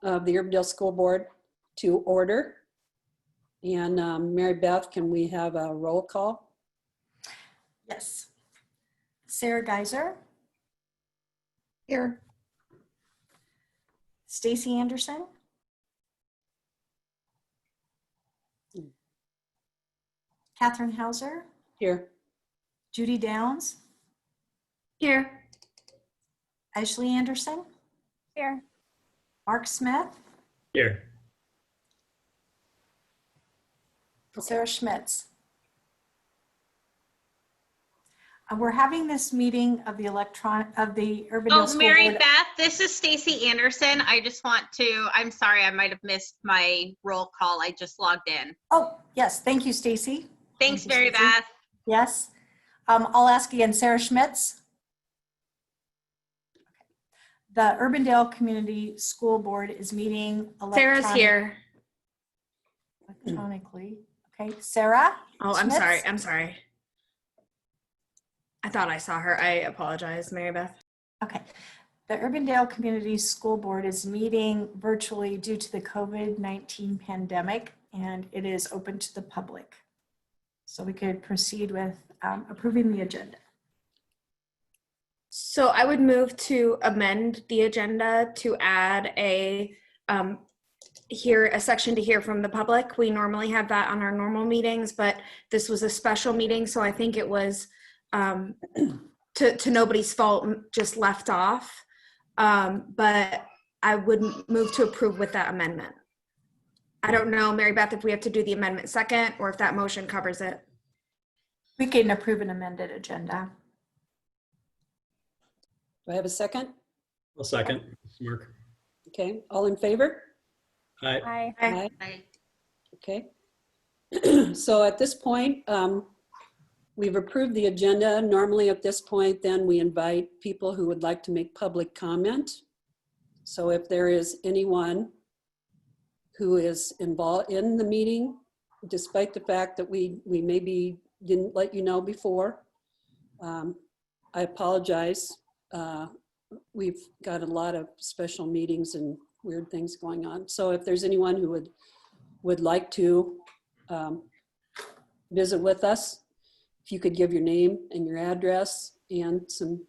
of the Urbandale School Board to order. And Mary Beth, can we have a roll call? Yes. Sarah Geiser. Here. Stacy Anderson. Catherine Hauser. Here. Judy Downs. Here. Ashley Anderson. Here. Mark Smith. Here. Sarah Schmitz. We're having this meeting of the Urbandale School Mary Board. Beth, this is Stacy Anderson. I just want to, I'm sorry, I might have missed my roll call. I just logged in. Oh, yes. Thank you, Stacy. Thanks, Thank you, Mary Stacy. Beth. Yes. I'll ask again, Sarah Schmitz. The Urbandale Community School Board is meeting Sarah's here. electronically. Okay, Sarah? Oh, I'm Schmitz? sorry. I'm sorry. I thought I saw her. I apologize, Mary Beth. Okay. The Urbandale Community School Board is meeting virtually due to the COVID-19 pandemic, and it is open to the public. So we could proceed with approving the agenda. So I would move to amend the agenda to add a section to hear from the public. We normally have that on our normal meetings, but this was a special meeting, so I think it was to nobody's fault, just left off. But I would move to approve with that amendment. I don't know, Mary Beth, if we have to do the amendment second or if that motion covers it. We can approve an amended agenda. Do I have a second? I'll second. Mark. Okay, all in favor? Aye. Aye. Aye. Okay. So at this point, we've approved the agenda. Normally at this point, then we invite people who would like to make public comment. So if there is anyone who is involved in the meeting, despite the fact that we maybe didn't let you know before, I apologize. We've got a lot of special meetings and weird things going on. So if there's anyone who would like to visit with us, if you could give your name and your address and some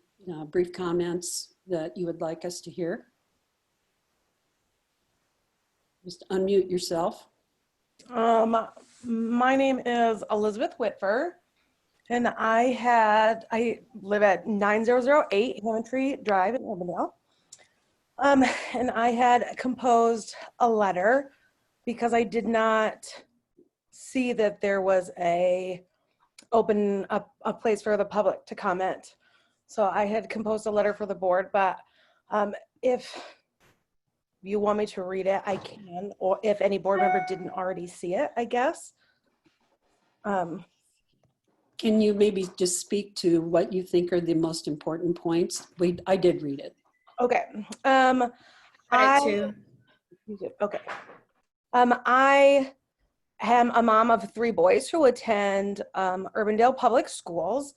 brief comments that you would like us to hear. Just unmute yourself. My name is Elizabeth Whitfer, and I live at 9008 Hammond Drive in Urbandale. And I had composed a letter because I did not see that there was a place for the public to comment. So I had composed a letter for the board, but if you want me to read it, I can, or if any board member didn't already see it, I guess. Can you maybe just speak to what you think are the most important points? I did read it. Okay. I did too. You did? Okay. I am a mom of 3 boys who attend Urbandale Public Schools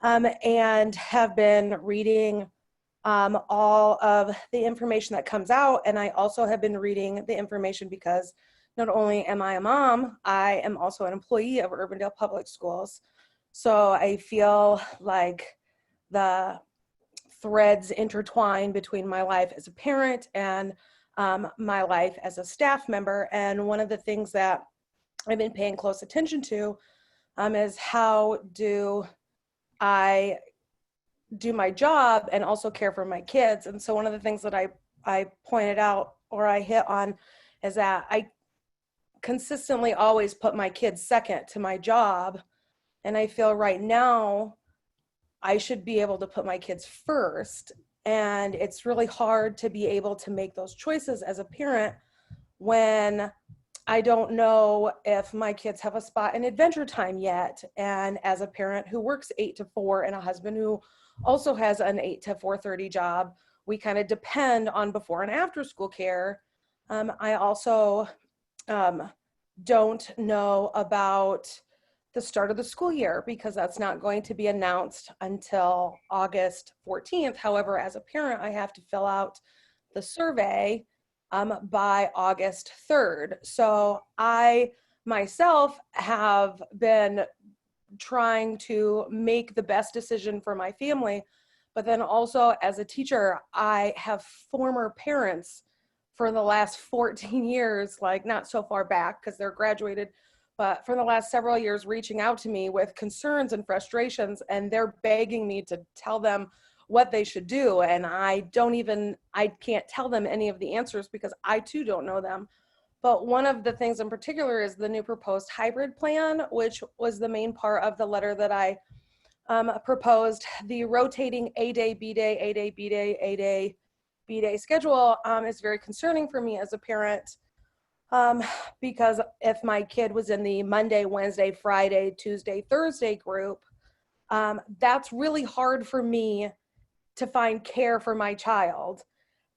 and have been reading all of the information that comes out. And I also have been reading the information because not only am I a mom, I am also an employee of Urbandale Public Schools. So I feel like the threads intertwine between my life as a parent and my life as a staff member. And one of the things that I've been paying close attention to is how do I do my job and also care for my kids. And so one of the things that I pointed out or I hit on is that I consistently always put my kids second to my job. And I feel right now I should be able to put my kids first. And it's really hard to be able to make those choices as a parent when I don't know if my kids have a spot in Adventure Time yet. And as a parent who works 8 to 4 and a husband who also has an 8 to 4:30 job, we kind of depend on before and after school care. I also don't know about the start of the school year because that's not going to be announced until August 14th. However, as a parent, I have to fill out the survey by August 3rd. So I myself have been trying to make the best decision for my family, but then also as a teacher, I have former parents for the last 14 years, like not so far back because they're graduated, but for the last several years reaching out to me with concerns and frustrations, and they're begging me to tell them what they should do. And I can't tell them any of the answers because I too don't know them. But one of the things in particular is the new proposed hybrid plan, which was the main part of the letter that I proposed. The rotating A-day, B-day, A-day, B-day, A-day, B-day schedule is very concerning for me as a parent, because if my kid was in the Monday, Wednesday, Friday, Tuesday, Thursday group, that's really hard for me to find care for my child.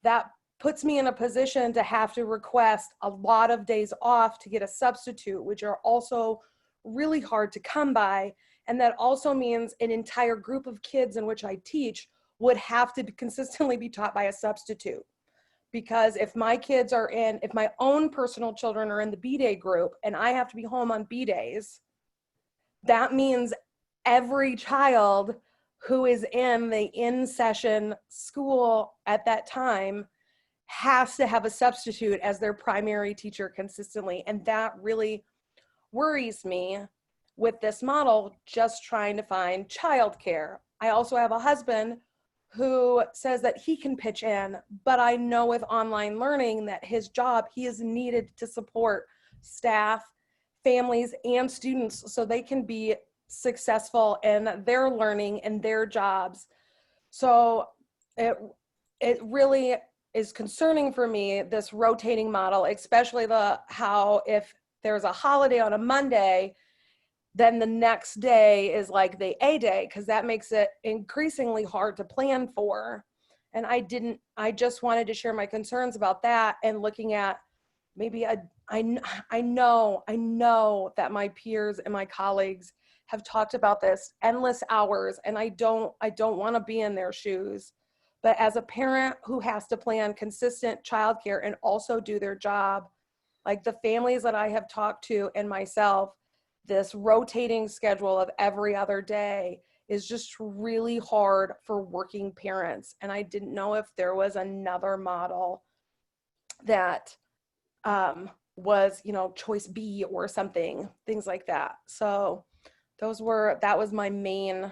That puts me in a position to have to request a lot of days off to get a substitute, which are also really hard to come by. And that also means an entire group of kids in which I teach would have to consistently be taught by a substitute. Because if my own personal children are in the B-day group and I have to be home on B-days, that means every child who is in the in-session school at that time has to have a substitute as their primary teacher consistently. And that really worries me with this model, just trying to find childcare. I also have a husband who says that he can pitch in, but I know with online learning that his job, he is needed to support staff, families, and students so they can be successful in their learning and their jobs. So it really is concerning for me, this rotating model, especially how if there's a holiday on a Monday, then the next day is like the A day, because that makes it increasingly hard to plan for. And I just wanted to share my concerns about that, and looking at maybe I know that my peers and my colleagues have talked about this endless hours, and I don't want to be in their shoes. But as a parent who has to plan consistent childcare and also do their job, like the families that I have talked to and myself, this rotating schedule of every other day is just really hard for working parents. And I didn't know if there was another model that was, choice B or something, things like that. So that was my main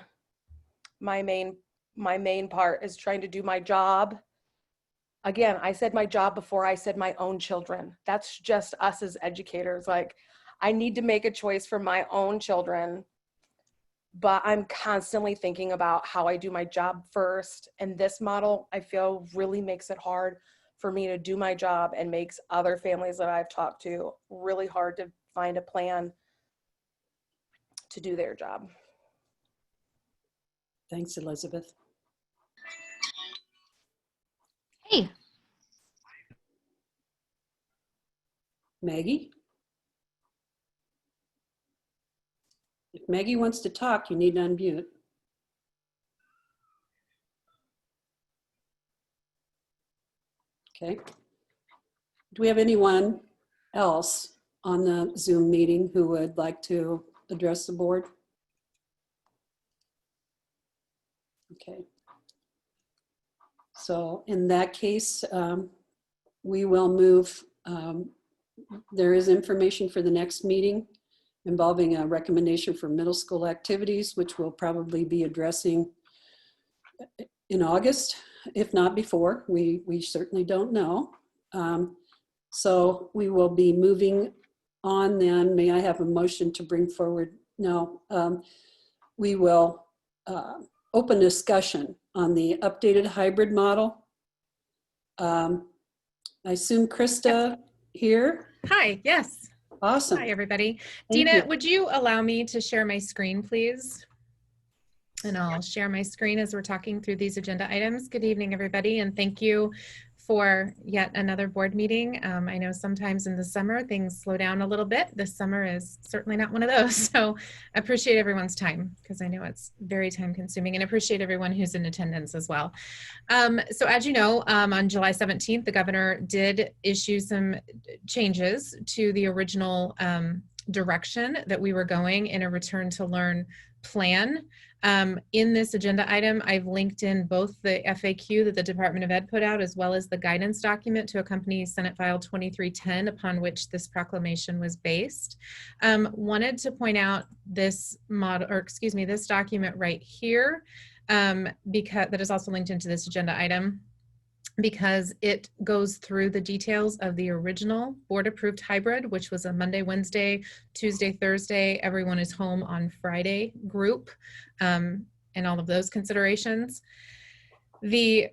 part, is trying to do my job. Again, I said my job before I said my own children. That's just us as educators. Like, I need to make a choice for my own children, but I'm constantly thinking about how I do my job first. And this model, I feel, really makes it hard for me to do my job, and makes other families that I've talked to really hard to find a plan to do their job. Thanks, Elizabeth. Hey, Maggie? If Maggie wants to talk, you need to unmute. Okay. Do we have anyone else on the Zoom meeting who would like to address the board? Okay. So in that case, we will move. There is information for the next meeting involving a recommendation for middle school activities, which we'll probably be addressing in August, if not before. We certainly don't know. So we will be moving on then. May I have a motion to bring forward? No, we will open discussion on the updated hybrid model. I assume Krista here? hi, yes. Awesome. Hi, everybody. Thank Dina, you. would you allow me to share my screen, please? And I'll share my screen as we're talking through these agenda items. Good evening, everybody, and thank you for yet another board meeting. I know sometimes in the summer things slow down a little bit. This summer is certainly not one of those. So I appreciate everyone's time because I know it's very time consuming, and appreciate everyone who's in attendance as well. So as you know, on July 17th, the governor did issue some changes to the original direction that we were going in a return to learn plan. In this agenda item, I've linked in both the FAQ that the Department of Ed put out, as well as the guidance document to accompany Senate File 2310, upon which this proclamation was based. Wanted to point out this model, or excuse me, this document right here, because that is also linked into this agenda item, because it goes through the details of the original board approved hybrid, which was a Monday, Wednesday, Tuesday, Thursday, everyone is home on Friday group, and all of those considerations. The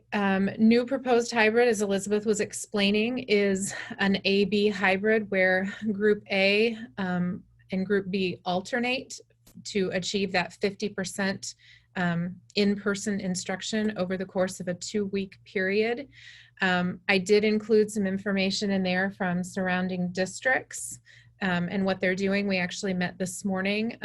new proposed hybrid, as Elizabeth was explaining, is an A-B hybrid where group A and group B alternate to achieve that 50% in-person instruction over the course of a 2-week period. I did include some information in there from surrounding districts and what they're doing. We actually met this morning.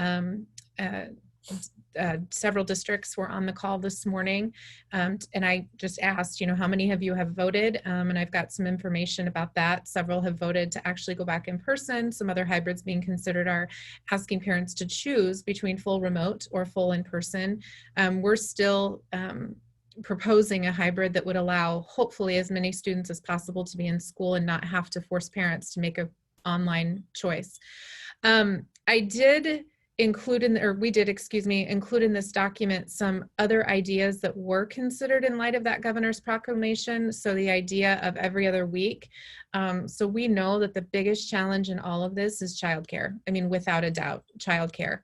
Several districts were on the call this morning, and I just asked, you know, how many of you have voted? And I've got some information about that. Several have voted to actually go back in person. Some other hybrids being considered are asking parents to choose between full remote or full in person. We're still proposing a hybrid that would allow hopefully as many students as possible to be in school and not have to force parents to make an online choice. I did include in, or we did, excuse me, include in this document some other ideas that were considered in light of that governor's proclamation. So the idea of every other week. So we know that the biggest challenge in all of this is childcare. I mean, without a doubt, childcare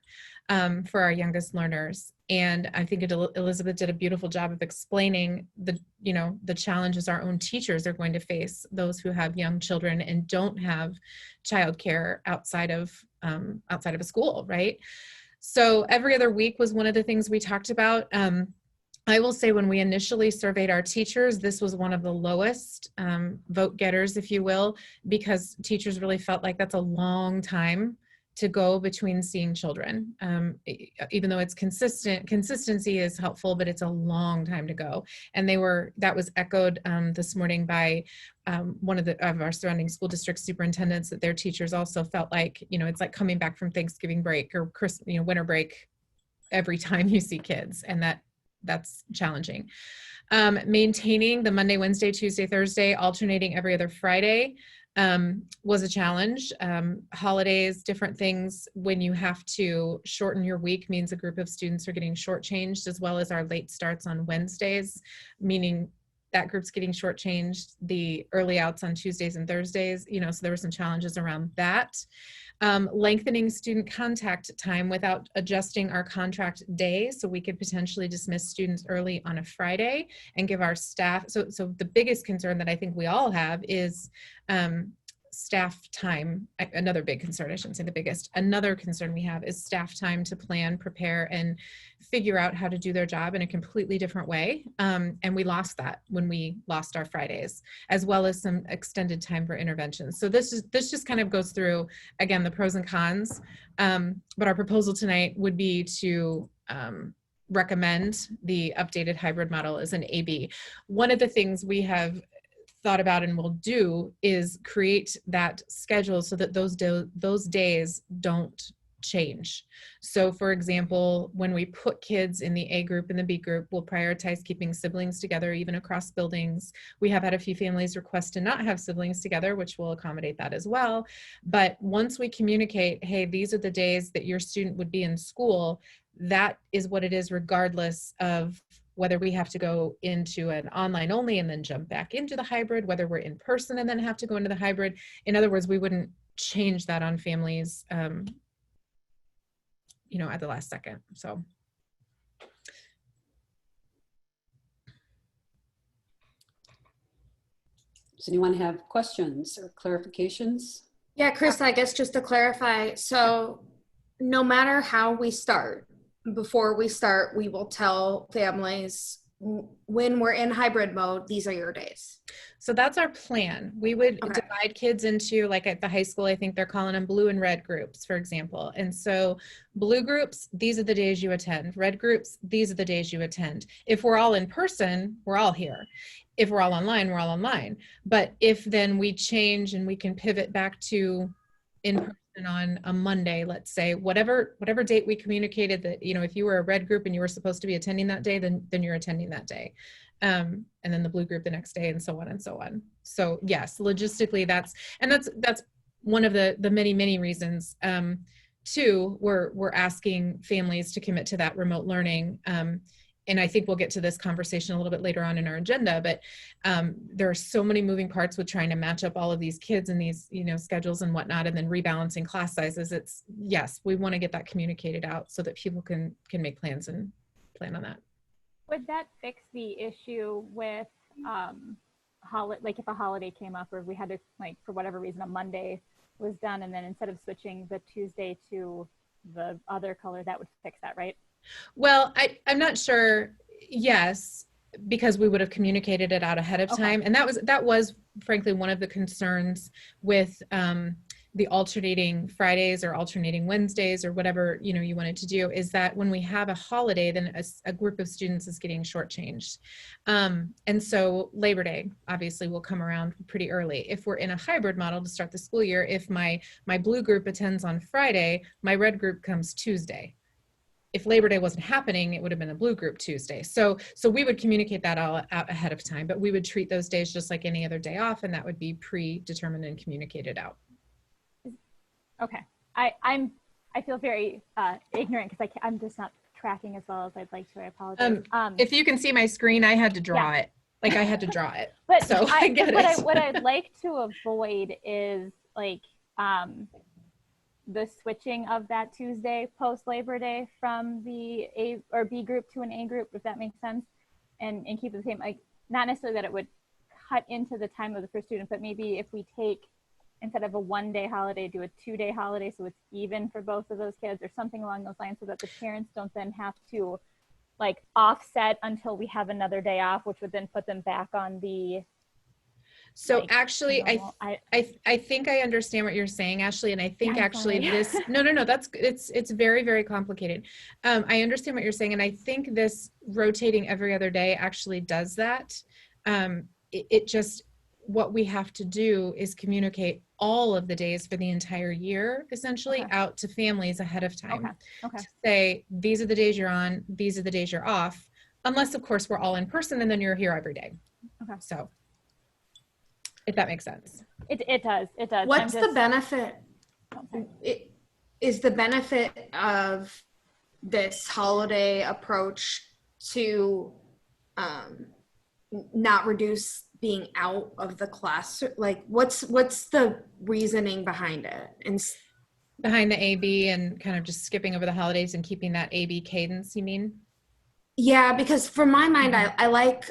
for our youngest learners. And I think Elizabeth did a beautiful job of explaining the, you know, the challenges our own teachers are going to face, those who have young children and don't have childcare outside of a school, right? So every other week was one of the things we talked about. I will say when we initially surveyed our teachers, this was one of the lowest vote getters, if you will, because teachers really felt like that's a long time to go between seeing children. Even though it's consistency is helpful, but it's a long time to go. And that was echoed this morning by one of our surrounding school district superintendents, that their teachers also felt like, you know, it's like coming back from Thanksgiving break or winter break every time you see kids, and that's challenging. Maintaining the Monday, Wednesday, Tuesday, Thursday, alternating every other Friday was a challenge. Holidays, different things, when you have to shorten your week means a group of students are getting shortchanged, as well as our late starts on Wednesdays, meaning that group's getting shortchanged, the early outs on Tuesdays and Thursdays, you know, so there were some challenges around that. Lengthening student contact time without adjusting our contract day, so we could potentially dismiss students early on a Friday and give our staff, so the biggest concern that I think we all have is staff time. Another big concern, I shouldn't say the biggest, another concern we have is staff time to plan, prepare, and figure out how to do their job in a completely different way. And we lost that when we lost our Fridays, as well as some extended time for interventions. So this just kind of goes through, again, the pros and cons. But our proposal tonight would be to recommend the updated hybrid model as an AB. One of the things we have thought about and will do is create that schedule so that those days don't change. So for example, when we put kids in the A group and the B group, we'll prioritize keeping siblings together even across buildings. We have had a few families request to not have siblings together, which will accommodate that as well. But once we communicate, hey, these are the days that your student would be in school, that is what it is, regardless of whether we have to go into an online only and then jump back into the hybrid, whether we're in person and then have to go into the hybrid. In other words, we wouldn't change that on families, you know, at the last second. So. Does anyone have questions or clarifications? Yeah, Chris, I guess just to clarify, so no matter how we start, before we start, we will tell families when we're in hybrid mode, these are your days. So that's our plan. We would Okay. divide kids into, like at the high school, I think they're calling them blue and red groups, for example. And so blue groups, these are the days you attend. Red groups, these are the days you attend. If we're all in person, we're all here. If we're all online, we're all online. But if then we change and we can pivot back to in person on a Monday, let's say, whatever date we communicated that, you know, if you were a red group and you were supposed to be attending that day, then you're attending that day. And then the blue group the next day, and so on and so on. So yes, logistically that's one of the many reasons. Too, we're asking families to commit to that remote learning. And I think we'll get to this conversation a little bit later on in our agenda, but there are so many moving parts with trying to match up all of these kids and these, you know, schedules and whatnot, and then rebalancing class sizes. It's, yes, we want to get that communicated out so that people can make plans and plan on that. Would that fix the issue with like if a holiday came up, or if we had to, like, for whatever reason, a Monday was done, and then instead of switching the Tuesday to the other color, that would fix that, right? Well, I'm not sure. Yes, because we would have communicated it out ahead of time. Okay. And that was frankly one of the concerns with the alternating Fridays or alternating Wednesdays or whatever, you know, you wanted to do, is that when we have a holiday, then a group of students is getting shortchanged. And so Labor Day obviously will come around pretty early. If we're in a hybrid model to start the school year, if my blue group attends on Friday, my red group comes Tuesday. If Labor Day wasn't happening, it would have been a blue group Tuesday. So we would communicate that all out ahead of time, but we would treat those days just like any other day off, and that would be predetermined and communicated out. Okay. I feel very ignorant because I'm just not tracking as well as I'd like to. I apologize. If you can see my screen, I had to draw Yeah. it. Like I had to draw it. But So I get it. what I'd like to avoid is like the switching of that Tuesday post Labor Day from the A or B group to an A group, if that makes sense, and keep it the same. Like, not necessarily that it would cut into the time of the first student, but maybe if we take, instead of a 1-day holiday, do a 2-day holiday, so it's even for both of those kids or something along those lines, so that the parents don't then have to like offset until we have another day off, which would then put them back on the. So like, actually, I think I understand what you're saying, Ashley, and I think Yeah, I'm actually sorry. this, no, it's very, very complicated. I understand what you're saying, and I think this rotating every other day actually does that. It just, what we have to do is communicate all of the days for the entire year, essentially, Okay. out to families ahead of time. Okay. To say, these are the days you're on, these are the days you're off, unless of course we're all in person and then you're here every day. Okay. So, if that makes sense. It does. What's the benefit? Is the benefit of this holiday approach to not reduce being out of the class? Like, what's the reasoning behind it? And Behind the AB and kind of just skipping over the holidays and keeping that AB cadence, you mean? yeah, because for my mind, I like,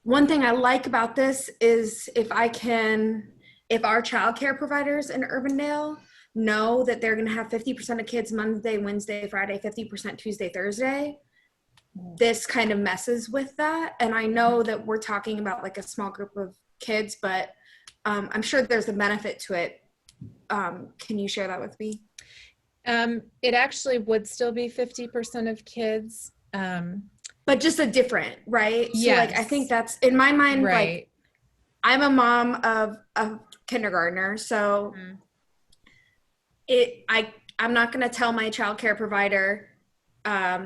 one thing I like about this is if our childcare providers in Urbandale know that they're going to have 50% of kids Monday, Wednesday, Friday, 50% Tuesday, Thursday, this kind of messes with that. And I know that we're talking about like a small group of kids, but I'm sure there's a benefit to it. Can you share that with me? It actually would still be 50% of kids. But just a different, right? So Yes. like, I think that's in my mind, Right. like I'm a mom of a kindergartner. So I'm not going to tell my childcare provider,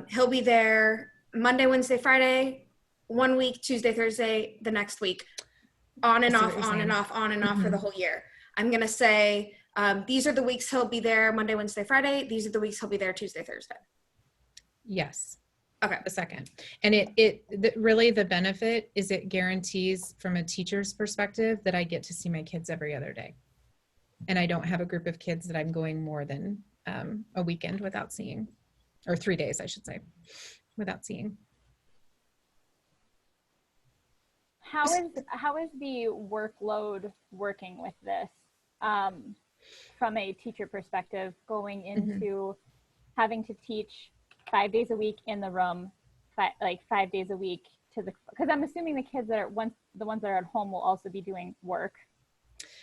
he'll be there Monday, Wednesday, Friday, 1 week, Tuesday, Thursday, the next week, on and I see off, what you're on and saying. off, on and off for the whole year. I'm going to say, these are the weeks he'll be there Monday, Wednesday, Friday. These are the weeks he'll be there Tuesday, Thursday. Yes. Okay. A second. And really the benefit is it guarantees from a teacher's perspective that I get to see my kids every other day. And I don't have a group of kids that I'm going more than a weekend without seeing, or 3 days, I should say, without seeing. How is the workload working with this from a teacher perspective, going into having to teach 5 days a week in the room, 5 days a week to the, because I'm assuming the kids that are the ones that are at home will also be doing work.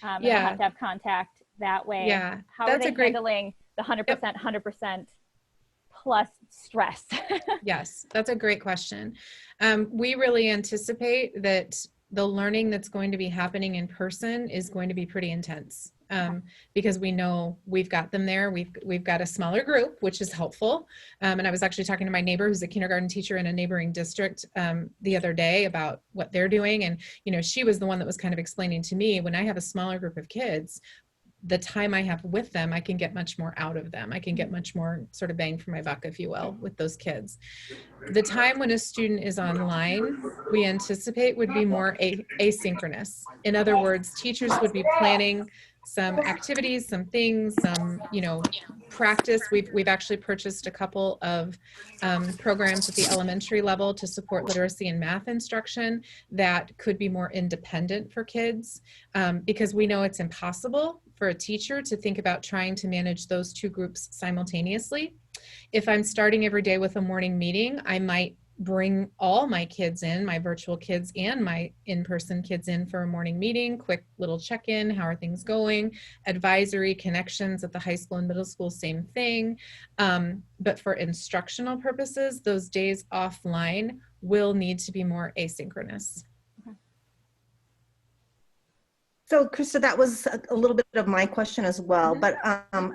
And they'll have to have contact that way. Yeah, How are that's they a great. handling the 100%, Yep. 100% plus stress? Yes, that's a great question. We really anticipate that the learning that's going to be happening in person is going to be pretty intense, because we know we've got them there. We've got a smaller group, which is helpful. And I was actually talking to my neighbor who's a kindergarten teacher in a neighboring district the other day about what they're doing. And, you know, she was the one that was kind of explaining to me, when I have a smaller group of kids, the time I have with them, I can get much more out of them. I can get much more sort of bang for my buck, if you will, with those kids. The time when a student is online, we anticipate would be more asynchronous. In other words, teachers would be planning some activities, some things, some, you know, practice. We've actually purchased a couple of programs at the elementary level to support literacy and math instruction that could be more independent for kids, because we know it's impossible for a teacher to think about trying to manage those two groups simultaneously. If I'm starting every day with a morning meeting, I might bring all my kids in, my virtual kids and my in-person kids in for a morning meeting, quick little check-in, how are things going, advisory connections at the high school and middle school, same thing. But for instructional purposes, those days offline will need to be more asynchronous. So Krista, that was a little bit of my question as well, Mhm. but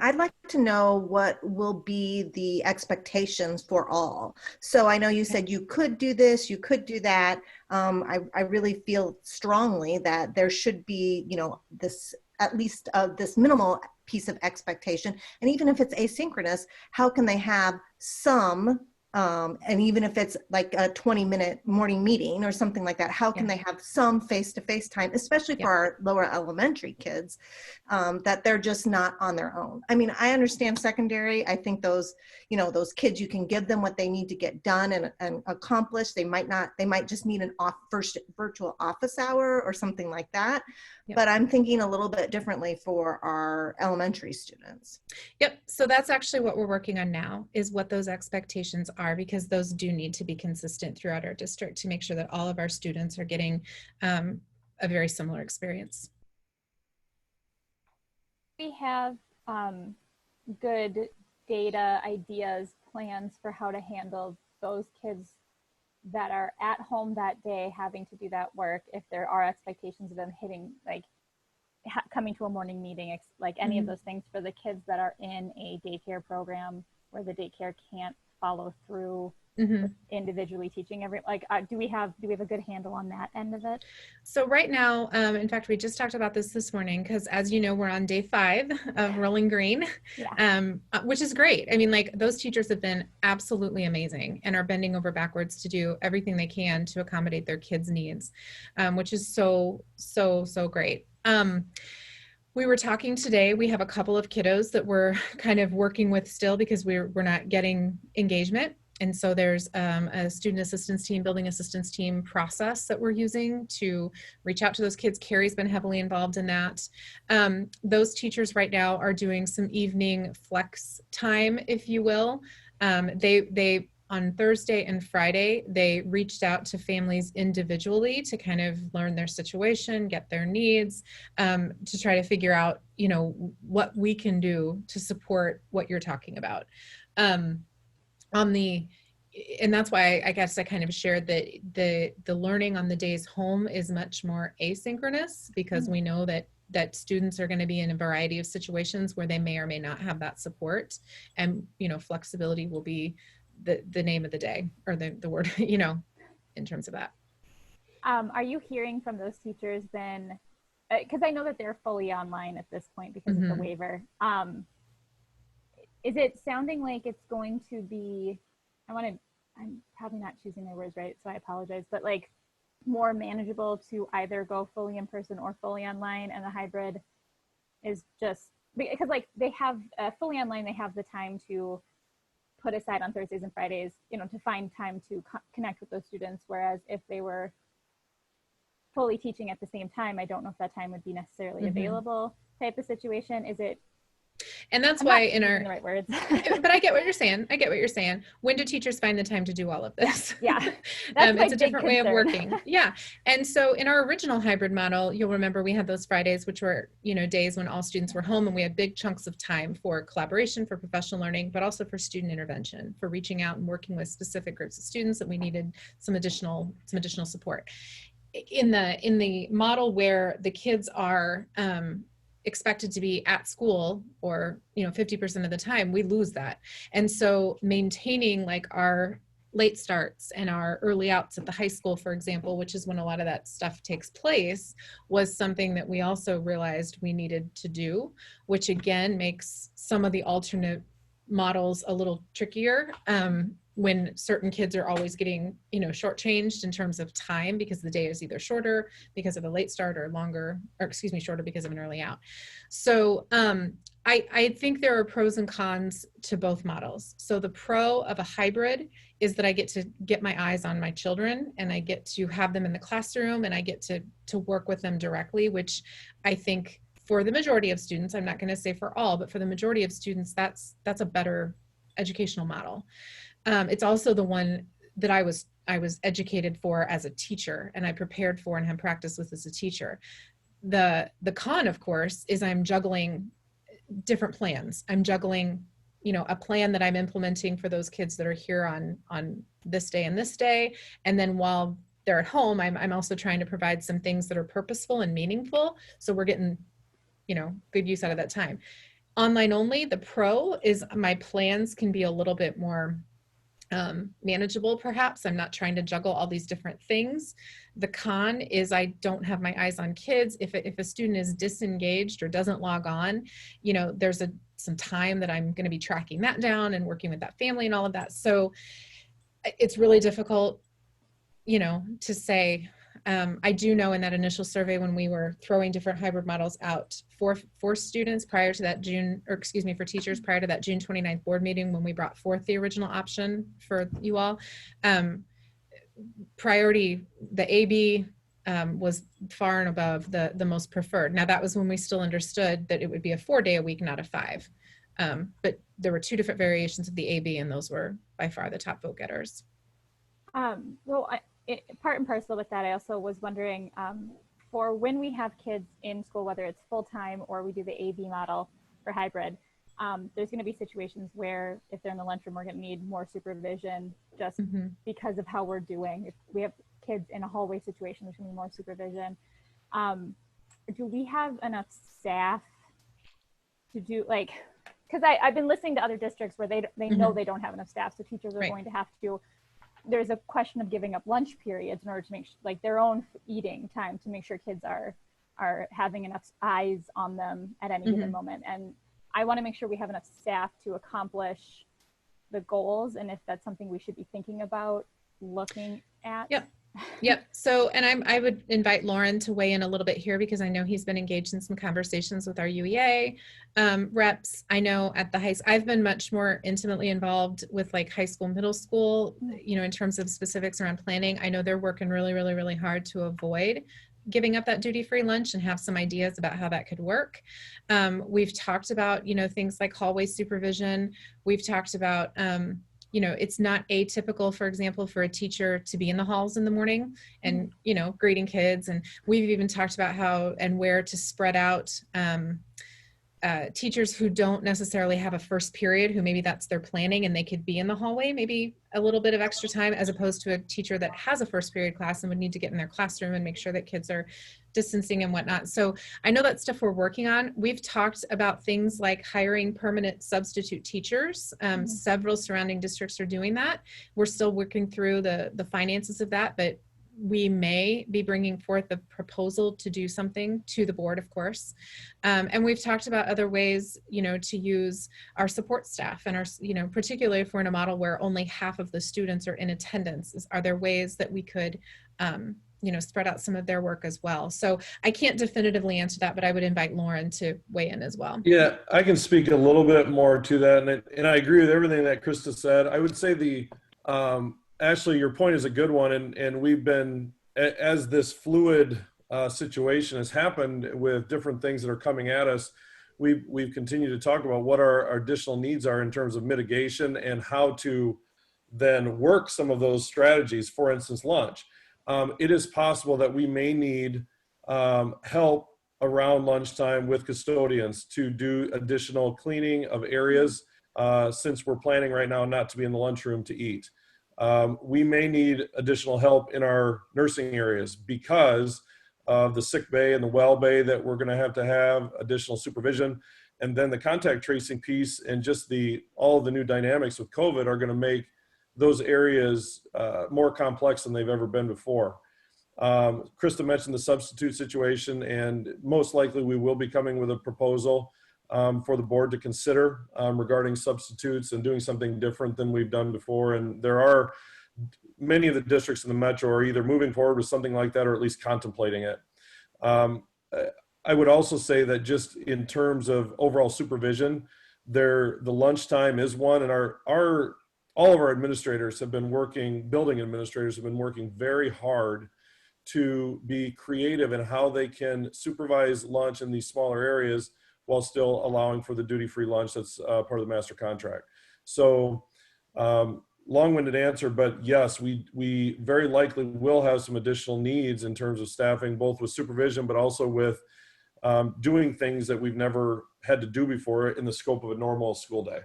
I'd like to know what will be the expectations for all. So I know you said you could do this, you could do that. I really feel strongly that there should be, you know, this, at least this minimal piece of expectation. And even if it's asynchronous, how can they have some, and even if it's like a 20-minute morning meeting or something like that, how can they have some face-to-face time, especially for our lower elementary kids, that they're just not on their own? I mean, I understand secondary. I think those, you know, those kids, you can give them what they need to get done and accomplish. They might just need an first virtual office hour or something like that. Yep. But I'm thinking a little bit differently for our elementary students. Yep. So that's actually what we're working on now, is what those expectations are, because those do need to be consistent throughout our district to make sure that all of our students are getting a very similar experience. We have good data, ideas, plans for how to handle those kids that are at home that day having to do that work, if there are expectations of them hitting, like coming to a morning meeting, like any of those things for the kids that are in a daycare program where the daycare can't follow through with individually teaching do we have a good handle on that end of it? So right now, in fact, we just talked about this morning, because as you know, we're on day 5 of Rolling Green, which is great. I mean, like, those teachers have been absolutely amazing and are bending over backwards to do everything they can to accommodate their kids' needs, which is so great. We were talking today, we have a couple of kiddos that we're kind of working with still because we're not getting engagement. And so there's a student assistance team, building assistance team process that we're using to reach out to those kids. Carrie's been heavily involved in that. Those teachers right now are doing some evening flex time, if you will. They on Thursday and Friday, they reached out to families individually to kind of learn their situation, get their needs, to try to figure out, you know, what we can do to support what you're talking about. And that's why I guess I kind of shared that the learning on the days home is much more asynchronous, because we know that students are going to be in a variety of situations where they may or may not have that support, and, you know, flexibility will be the name of the day, or the word, you know, in terms of that. Are you hearing from those teachers then, because I know that they're fully online at this point because of the waiver, is it sounding like it's going to be, I'm probably not choosing my words right, so I apologize, but like more manageable to either go fully in person or fully online, and the hybrid is just, because like they have fully online, they have the time to put aside on Thursdays and Fridays, you know, to find time to connect with those students. Whereas if they were fully teaching at the same time, I don't know if that time would be necessarily available type of situation. Is it? And that's I'm why not in our, using the right words. but I get what you're saying. I get what you're saying. When do teachers find the time to do all of this? Yeah, that's my It's a big different way of concern. working. Yeah. And so in our original hybrid model, you'll remember we had those Fridays, which were, days when all students were home, and we had big chunks of time for collaboration, for professional learning, but also for student intervention, for reaching out and working with specific groups of students that we needed some additional support. In the model where the kids are expected to be at school, or 50% of the time, we lose that. And so maintaining like our late starts and our early outs at the high school, for example, which is when a lot of that stuff takes place, was something that we also realized we needed to do, which again makes some of the alternate models a little trickier when certain kids are always getting shortchanged in terms of time, because the day is either shorter because of a late start, or longer, or shorter because of an early out. So I think there are pros and cons to both models. So the pro of a hybrid is that I get to get my eyes on my children, and I get to have them in the classroom, and I get to work with them directly, which I think for the majority of students, I'm not going to say for all, but for the majority of students, that's a better educational model. It's also the one that I was educated for as a teacher, and I prepared for and have practiced with as a teacher. The con, of course, is I'm juggling different plans. I'm juggling, a plan that I'm implementing for those kids that are here on this day and this day. And then while they're at home, I'm also trying to provide some things that are purposeful and meaningful. So we're getting, good use out of that time. Online only, the pro is my plans can be a little bit more manageable, perhaps. I'm not trying to juggle all these different things. The con is I don't have my eyes on kids. If a student is disengaged or doesn't log on, there's some time that I'm going to be tracking that down and working with that family and all of that. So it's really difficult, to say. I do know in that initial survey, when we were throwing different hybrid models out for students prior to that for teachers prior to that June 29th board meeting, when we brought forth the original option for you all, priority, the AB was far and above the most preferred. Now that was when we still understood that it would be a 4-day a week, not a 5. But there were 2 different variations of the AB, and those were by far the top vote getters. Part and parcel with that, I also was wondering, for when we have kids in school, whether it's full-time or we do the AB model for hybrid, there's going to be situations where if they're in the lunchroom, we're going to need more supervision just because of how we're doing. If we have kids in a hallway situation, there's going to be more supervision. Do we have enough staff to do, because I've been listening to other districts where they know they don't have enough staff, so teachers are going to have to, there's a question of giving up lunch periods in order to make their own eating time to make sure kids are having enough eyes on them at any given moment. And I want to make sure we have enough staff to accomplish the goals. And if that's something we should be thinking about looking at. Yep. So, and I would invite Lauren to weigh in a little bit here, because I know he's been engaged in some conversations with our UEA reps. I know at the I've been much more intimately involved with high school, middle school, in terms of specifics around planning. I know they're working really, really, really hard to avoid giving up that duty-free lunch and have some ideas about how that could work. We've talked about, things like hallway supervision. We've talked about, it's not atypical, for example, for a teacher to be in the halls in the morning and, greeting kids. And we've even talked about how and where to spread out teachers who don't necessarily have a first period, who maybe that's their planning and they could be in the hallway, maybe a little bit of extra time, as opposed to a teacher that has a first period class and would need to get in their classroom and make sure that kids are distancing and whatnot. So I know that's stuff we're working on. We've talked about things like hiring permanent substitute teachers. Several surrounding districts are doing that. We're still working through the finances of that, but we may be bringing forth a proposal to do something to the board, of course. And we've talked about other ways, to use our support staff and our, particularly if we're in a model where only half of the students are in attendance, are there ways that we could, spread out some of their work as well? So I can't definitively answer that, but I would invite Lauren to weigh in as well. Yeah, I can speak a little bit more to that. And I agree with everything that Krista said. I would say Ashley, your point is a good one. And we've been, as this fluid situation has happened with different things that are coming at us, we've continued to talk about what our additional needs are in terms of mitigation and how to then work some of those strategies. For instance, lunch. It is possible that we may need help around lunchtime with custodians to do additional cleaning of areas, since we're planning right now not to be in the lunchroom to eat. We may need additional help in our nursing areas because of the sick bay and the well bay that we're going to have additional supervision. And then the contact tracing piece and just all of the new dynamics with COVID are going to make those areas more complex than they've ever been before. Krista mentioned the substitute situation, and most likely we will be coming with a proposal for the board to consider regarding substitutes and doing something different than we've done before. And there are many of the districts in the metro are either moving forward with something like that or at least contemplating it. I would also say that just in terms of overall supervision, the lunchtime is one, and all of our administrators have been working, building administrators have been working very hard to be creative in how they can supervise lunch in these smaller areas while still allowing for the duty-free lunch that's part of the master contract. So long-winded answer, but yes, we very likely will have some additional needs in terms of staffing, both with supervision, but also with doing things that we've never had to do before in the scope of a normal school day.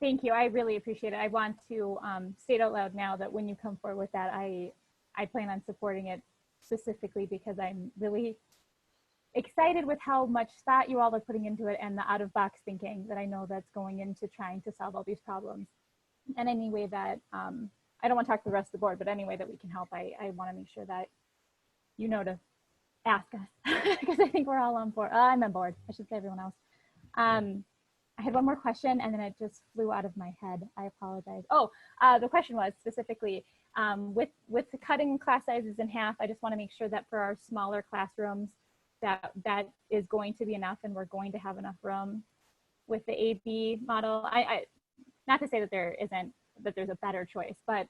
Thank you. I really appreciate it. I want to state out loud now that when you come forward with that, I plan on supporting it specifically because I'm really excited with how much thought you all are putting into it and the out-of-box thinking that I know that's going into trying to solve all these problems. And any way that, I don't want to talk to the rest of the board, but any way that we can help, I want to make sure that you know to ask us because I think we're all on board. I'm on board. I should say everyone else. I had one more question and then it just flew out of my head. I apologize. Oh, the question was specifically with the cutting class sizes in half, I just want to make sure that for our smaller classrooms that is going to be enough and we're going to have enough room with the AB model. I not to say that there's a better choice, but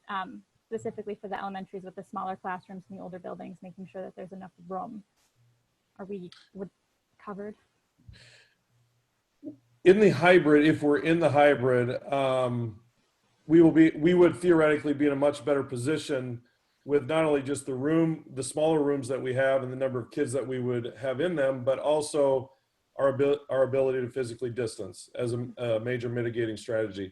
specifically for the elementaries with the smaller classrooms in the older buildings, making sure that there's enough room. Are we covered? In the hybrid, if we're in the hybrid, we would theoretically be in a much better position with not only just the smaller rooms that we have and the number of kids that we would have in them, but also our ability to physically distance as a major mitigating strategy.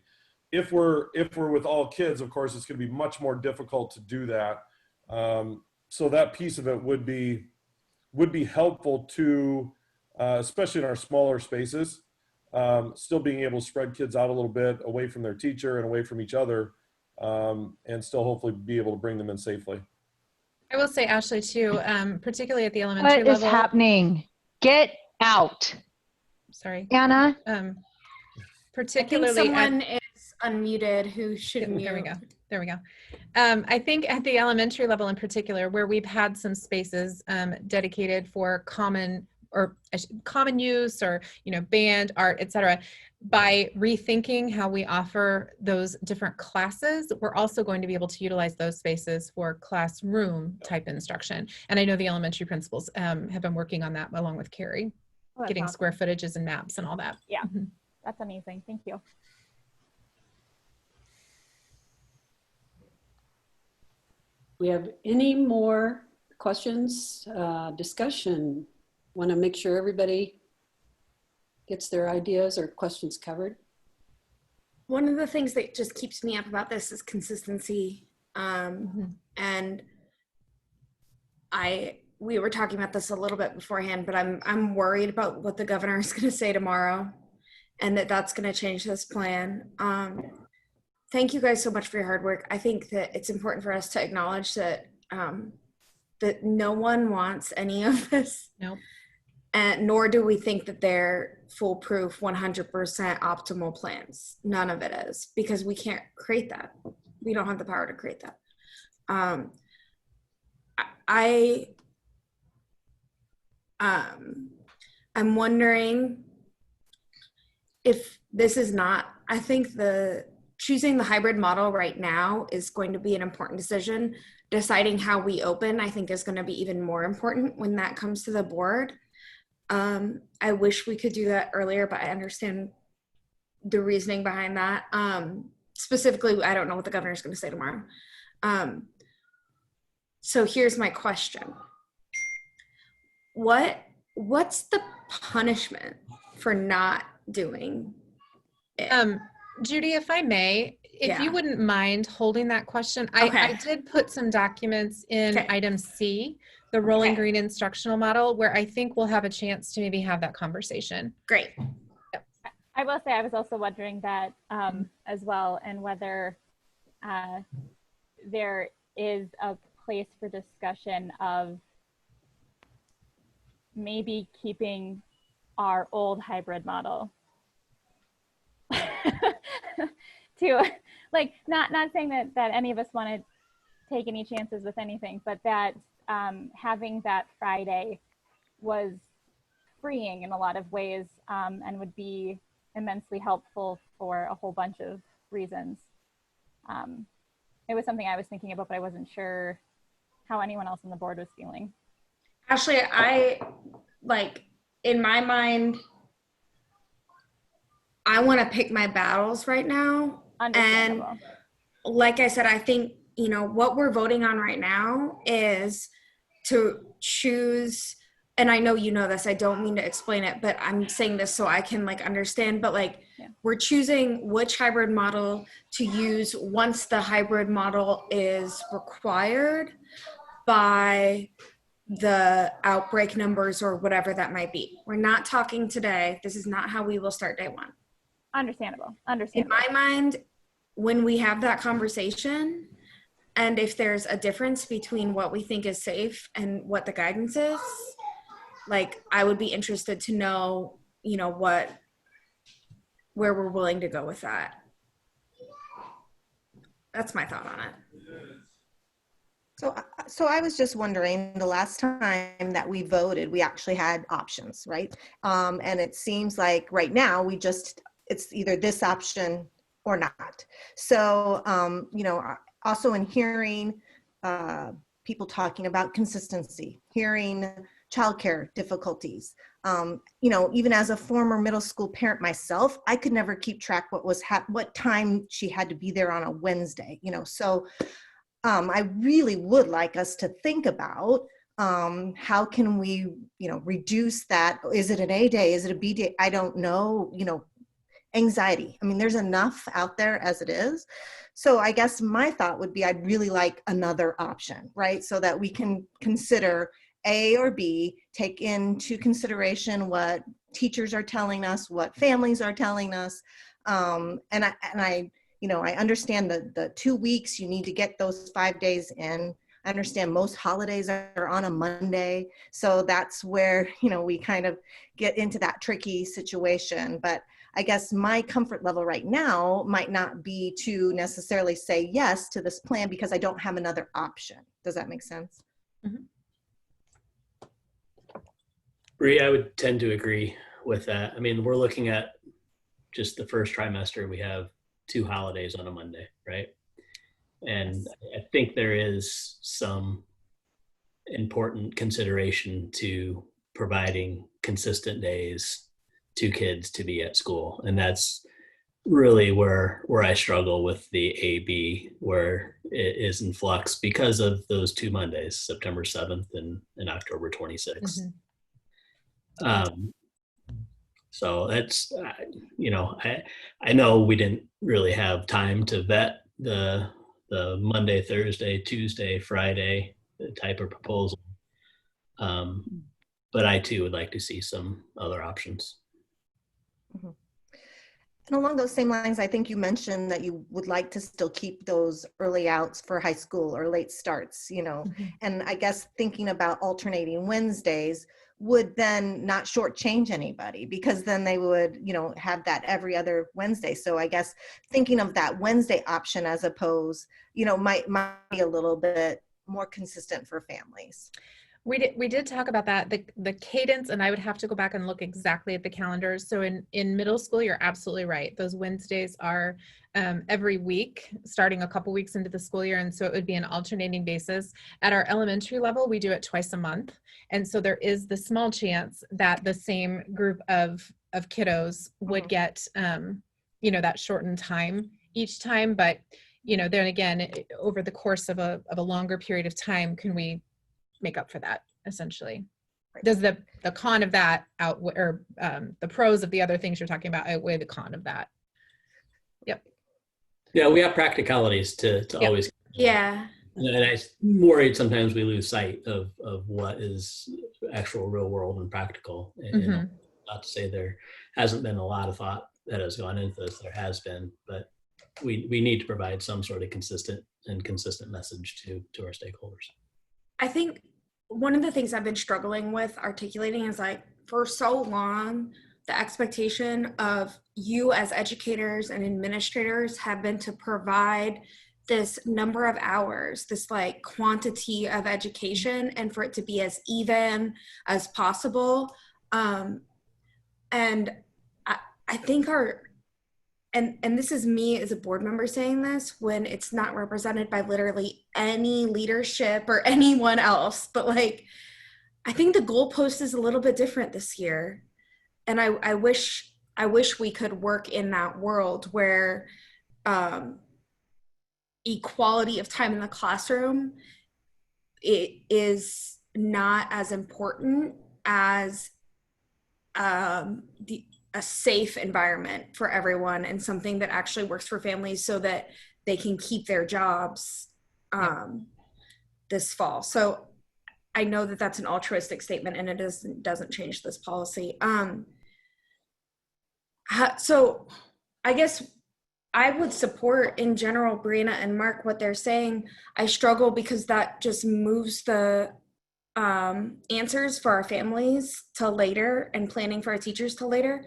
If we're with all kids, of course, it's going to be much more difficult to do that. So that piece of it would be helpful to, especially in our smaller spaces. Still being able to spread kids out a little bit away from their teacher and away from each other, and still hopefully be able to bring them in safely. I will say, Ashley, too, particularly at the elementary level. What is happening? Get out. Sorry. Anna? Particularly I think someone is unmuted who should mute. There we go. I think at the elementary level in particular, where we've had some spaces dedicated for common use or, band, art, etc. By rethinking how we offer those different classes, we're also going to be able to utilize those spaces for classroom type instruction. And I know the elementary principals have been working on that along with Carrie, getting awesome. Square footages and maps and all that. Yeah, that's amazing. Thank you. We have any more questions, discussion? Want to make sure everybody gets their ideas or questions covered. One of the things that just keeps me up about this is consistency. And we were talking about this a little bit beforehand, but I'm worried about what the governor is going to say tomorrow and that's going to change this plan. Thank you guys so much for your hard work. I think that it's important for us to acknowledge that that no one wants any of this. Nope. And nor do we think that they're foolproof 100% optimal plans. None of it is, because we can't create that. We don't have the power to create that. I'm wondering if this is not, I think choosing the hybrid model right now is going to be an important decision. Deciding how we open, I think, is going to be even more important when that comes to the board. I wish we could do that earlier, but I understand the reasoning behind that. Specifically, I don't know what the governor's going to say tomorrow. So here's my question. What's the punishment for not doing it? Judy, if I may, if you Yeah. wouldn't mind holding that question, Okay. I did put some documents in Okay. item C, the rolling Okay. green instructional model, where I think we'll have a chance to maybe have that conversation. Great. I will say I was also wondering that as well, and whether there is a place for discussion of maybe keeping our old hybrid model. To like, not saying that any of us want to take any chances with anything, but that having that Friday was freeing in a lot of ways, and would be immensely helpful for a whole bunch of reasons. It was something I was thinking about, but I wasn't sure how anyone else on the board was feeling. Actually, I like, in my mind, I want to pick my battles right now. Understandable. And like I said, I think, you know, what we're voting on right now is to choose, and I know you know this, I don't mean to explain it, but I'm saying this so I can like understand, but like, Yeah. We're choosing which hybrid model to use once the hybrid model is required by the outbreak numbers or whatever that might be. We're not talking today. This is not how we will start day one. Understandable. In my mind, when we have that conversation, and if there's a difference between what we think is safe and what the guidance is, like, I would be interested to know, you know, where we're willing to go with that. That's my thought on it. So I was just wondering, the last time that we voted, we actually had options, right? And it seems like right now it's either this option or not. So, you know, also in hearing people talking about consistency, hearing childcare difficulties, you know, even as a former middle school parent myself, I could never keep track what time she had to be there on a Wednesday, you know, so I really would like us to think about how can we, you know, reduce that. Is it an A day? Is it a B day? I don't know, you know, anxiety. I mean, there's enough out there as it is. So I guess my thought would be, I'd really like another option, right? So that we can consider A or B, take into consideration what teachers are telling us, what families are telling us. And I you know, I understand the 2 weeks, you need to get those 5 days in. I understand most holidays are on a Monday. So that's where, you know, we kind of get into that tricky situation. But I guess my comfort level right now might not be to necessarily say yes to this plan because I don't have another option. Does that make sense? Mm-hmm. Bree, I would tend to agree with that. I mean, we're looking at just the first trimester, we have 2 holidays on a Monday, right? And I think there is some important consideration to providing consistent days to kids to be at school. And that's really where I struggle with the AB, where it is in flux because of those 2 Mondays, September 7th and October 26th. Mm-hmm. So that's, you know, I know we didn't really have time to vet the Monday, Thursday, Tuesday, Friday type of proposal. But I too would like to see some other options. Mm-hmm. And along those same lines, I think you mentioned that you would like to still keep those early outs for high school or late starts, you know, mm-hmm. And I guess thinking about alternating Wednesdays would then not shortchange anybody because then they would, you know, have that every other Wednesday. So I guess thinking of that Wednesday option as opposed, you know, might be a little bit more consistent for families. We did talk about that, the cadence, and I would have to go back and look exactly at the calendars. So in middle school, you're absolutely right. Those Wednesdays are every week, starting a couple weeks into the school year. And so it would be an alternating basis. At our elementary level, we do it twice a month. And so there is the small chance that the same group of kiddos would get, that shortened time each time. But, then again, over the course of a longer period of time, can we make up for that, essentially? Does the con of that outweigh, or the pros of the other things you're talking about outweigh the con of that? Yep. Yeah, we have practicalities to Yep. always. Yeah. And I'm worried sometimes we lose sight of what is actual real world and practical. And not to say there hasn't been a lot of thought that has gone into this, there has been, but we need to provide some sort of consistent message to our stakeholders. I think one of the things I've been struggling with articulating is, like, for so long, the expectation of you as educators and administrators have been to provide this number of hours, this like quantity of education, and for it to be as even as possible. And I think and this is me as a board member saying this, when it's not represented by literally any leadership or anyone else, but like, I think the goalpost is a little bit different this year. And I wish we could work in that world where equality of time in the classroom, it is not as important as a safe environment for everyone, and something that actually works for families so that they can keep their jobs this fall. So I know that that's an altruistic statement, and it doesn't change this policy. So I guess I would support in general Brianna and Mark what they're saying. I struggle because that just moves the answers for our families to later, and planning for our teachers to later.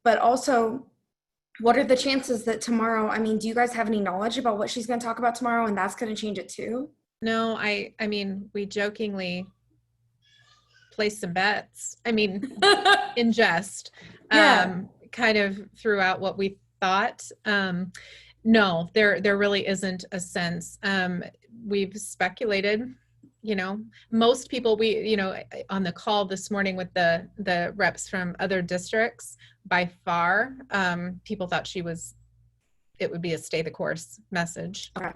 But also, what are the chances that tomorrow, I mean, do you guys have any knowledge about what she's going to talk about tomorrow, and that's going to change it too? No, I mean, we jokingly placed some bets. I mean, in jest, kind of threw out what we thought. No, there really isn't a sense. We've speculated, most people, on the call this morning with the reps from other districts, by far, people thought it would be a stay the course message. Okay.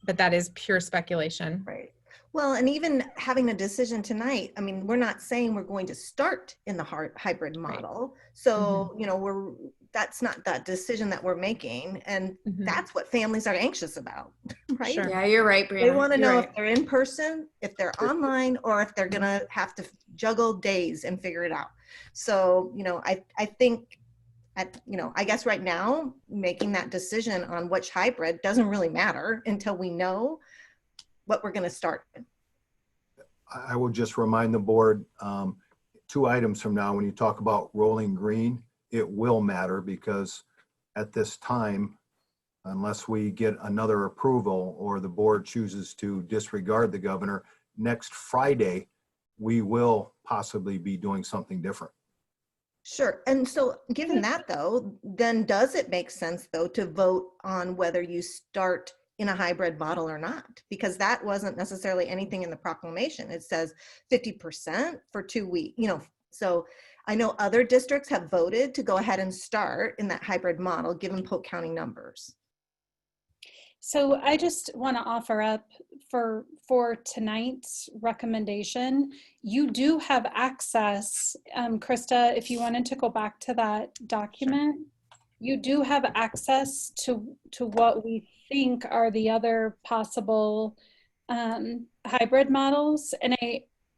But that is pure speculation. Right. Well, and even having a decision tonight, I mean, we're not saying we're going to start in the hybrid model. Right. So, that's not that decision that we're making. And that's what families are anxious about, right? Sure. Yeah, you're right, Brianna. They want to know if they're in person, if they're online, or if they're going to have to juggle days and figure it out. So, I think, I guess right now, making that decision on which hybrid doesn't really matter until we know what we're going to start. I will just remind the board, 2 items from now, when you talk about rolling green, it will matter, because at this time, unless we get another approval or the board chooses to disregard the governor, next Friday, we will possibly be doing something different. Sure. And so given that, though, then does it make sense, though, to vote on whether you start in a hybrid model or not? Because that wasn't necessarily anything in the proclamation. It says 50% for 2 weeks, so I know other districts have voted to go ahead and start in that hybrid model, given Polk County numbers. So I just want to offer up for tonight's recommendation, you do have access, Krista, if you wanted to go back to that document, you do have access to what we think are the other possible hybrid models. And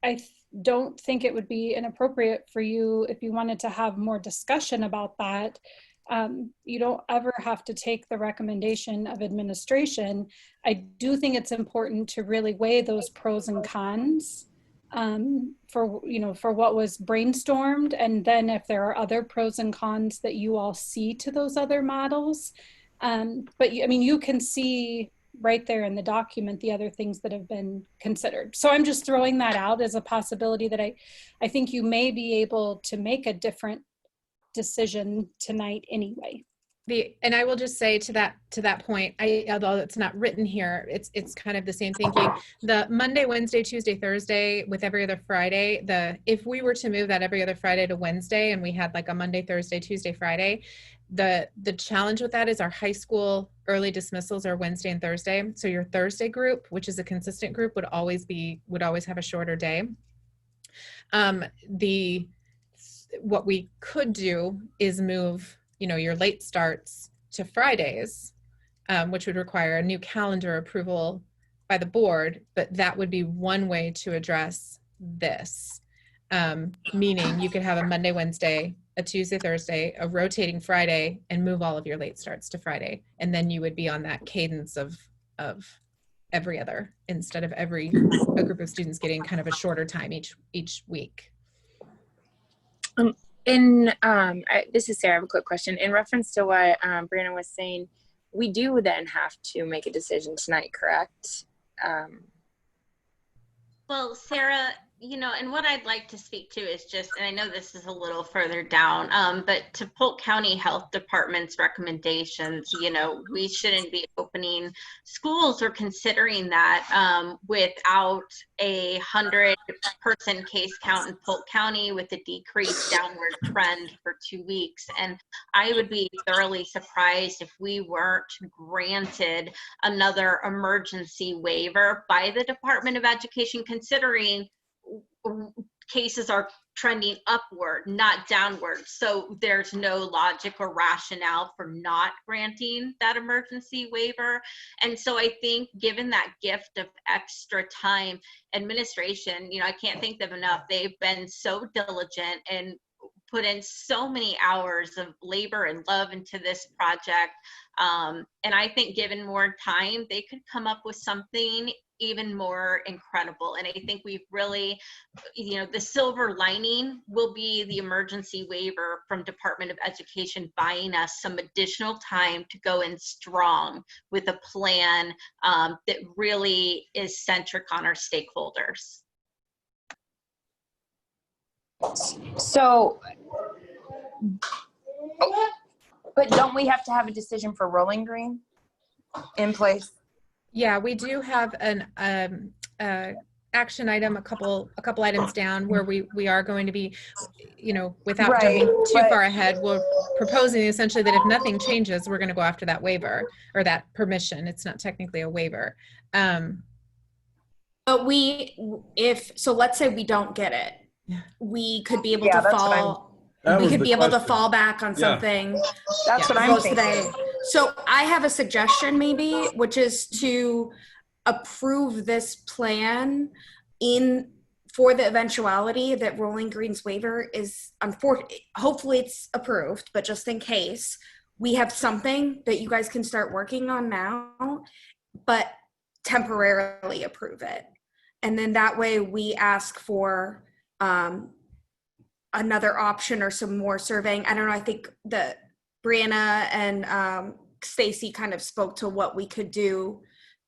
I don't think it would be inappropriate for you, if you wanted to have more discussion about that. You don't ever have to take the recommendation of administration. I do think it's important to really weigh those pros and cons for what was brainstormed. And then if there are other pros and cons that you all see to those other models. But you can see right there in the document the other things that have been considered. So I'm just throwing that out as a possibility that I think you may be able to make a different decision tonight anyway. And I will just say to that point, although it's not written here, it's kind of the same thinking. The Monday, Wednesday, Tuesday, Thursday with every other Friday, if we were to move that every other Friday to Wednesday and we had like a Monday, Thursday, Tuesday, Friday, the challenge with that is our high school early dismissals are Wednesday and Thursday. So your Thursday group, which is a consistent group, would always have a shorter day. What we could do is move your late starts to Fridays, which would require a new calendar approval by the board, but that would be one way to address this. Meaning you could have a Monday, Wednesday, a Tuesday, Thursday, a rotating Friday, and move all of your late starts to Friday. And then you would be on that cadence of every other, instead of a group of students getting kind of a shorter time each week. This is Sarah. I have a quick question. In reference to what Brianna was saying, we do then have to make a decision tonight, correct? Well, Sarah, and what I'd like to speak to is just, and I know this is a little further down, but to Polk County Health Department's recommendations, we shouldn't be opening schools or considering that without a 100-person case count in Polk County with a decreased downward trend for 2 weeks. And I would be thoroughly surprised if we weren't granted another emergency waiver by the Department of Education, considering cases are trending upward, not downward. So there's no logic or rationale for not granting that emergency waiver. And so I think given that gift of extra time, administration, I can't thank them enough. They've been so diligent and put in so many hours of labor and love into this project. And I think given more time, they could come up with something even more incredible. And I think we've really, the silver lining will be the emergency waiver from Department of Education buying us some additional time to go in strong with a plan that really is centric on our stakeholders. So, but don't we have to have a decision for Rolling Green in place? Yeah, we do have an action item, a couple items down where we are going to be, without jumping too far ahead, we're proposing essentially that if nothing changes, we're going to go after that waiver or that permission. It's not technically a waiver. But let's say we don't get it. We could be able to fall back on something. That's what I'm thinking. Today. So I have a suggestion maybe, which is to approve this plan for the eventuality that Rolling Green's waiver is hopefully it's approved, but just in case, we have something that you guys can start working on now, but temporarily approve it. And then that way we ask for another option or some more surveying. I don't know, I think that Brianna and Stacy kind of spoke to what we could do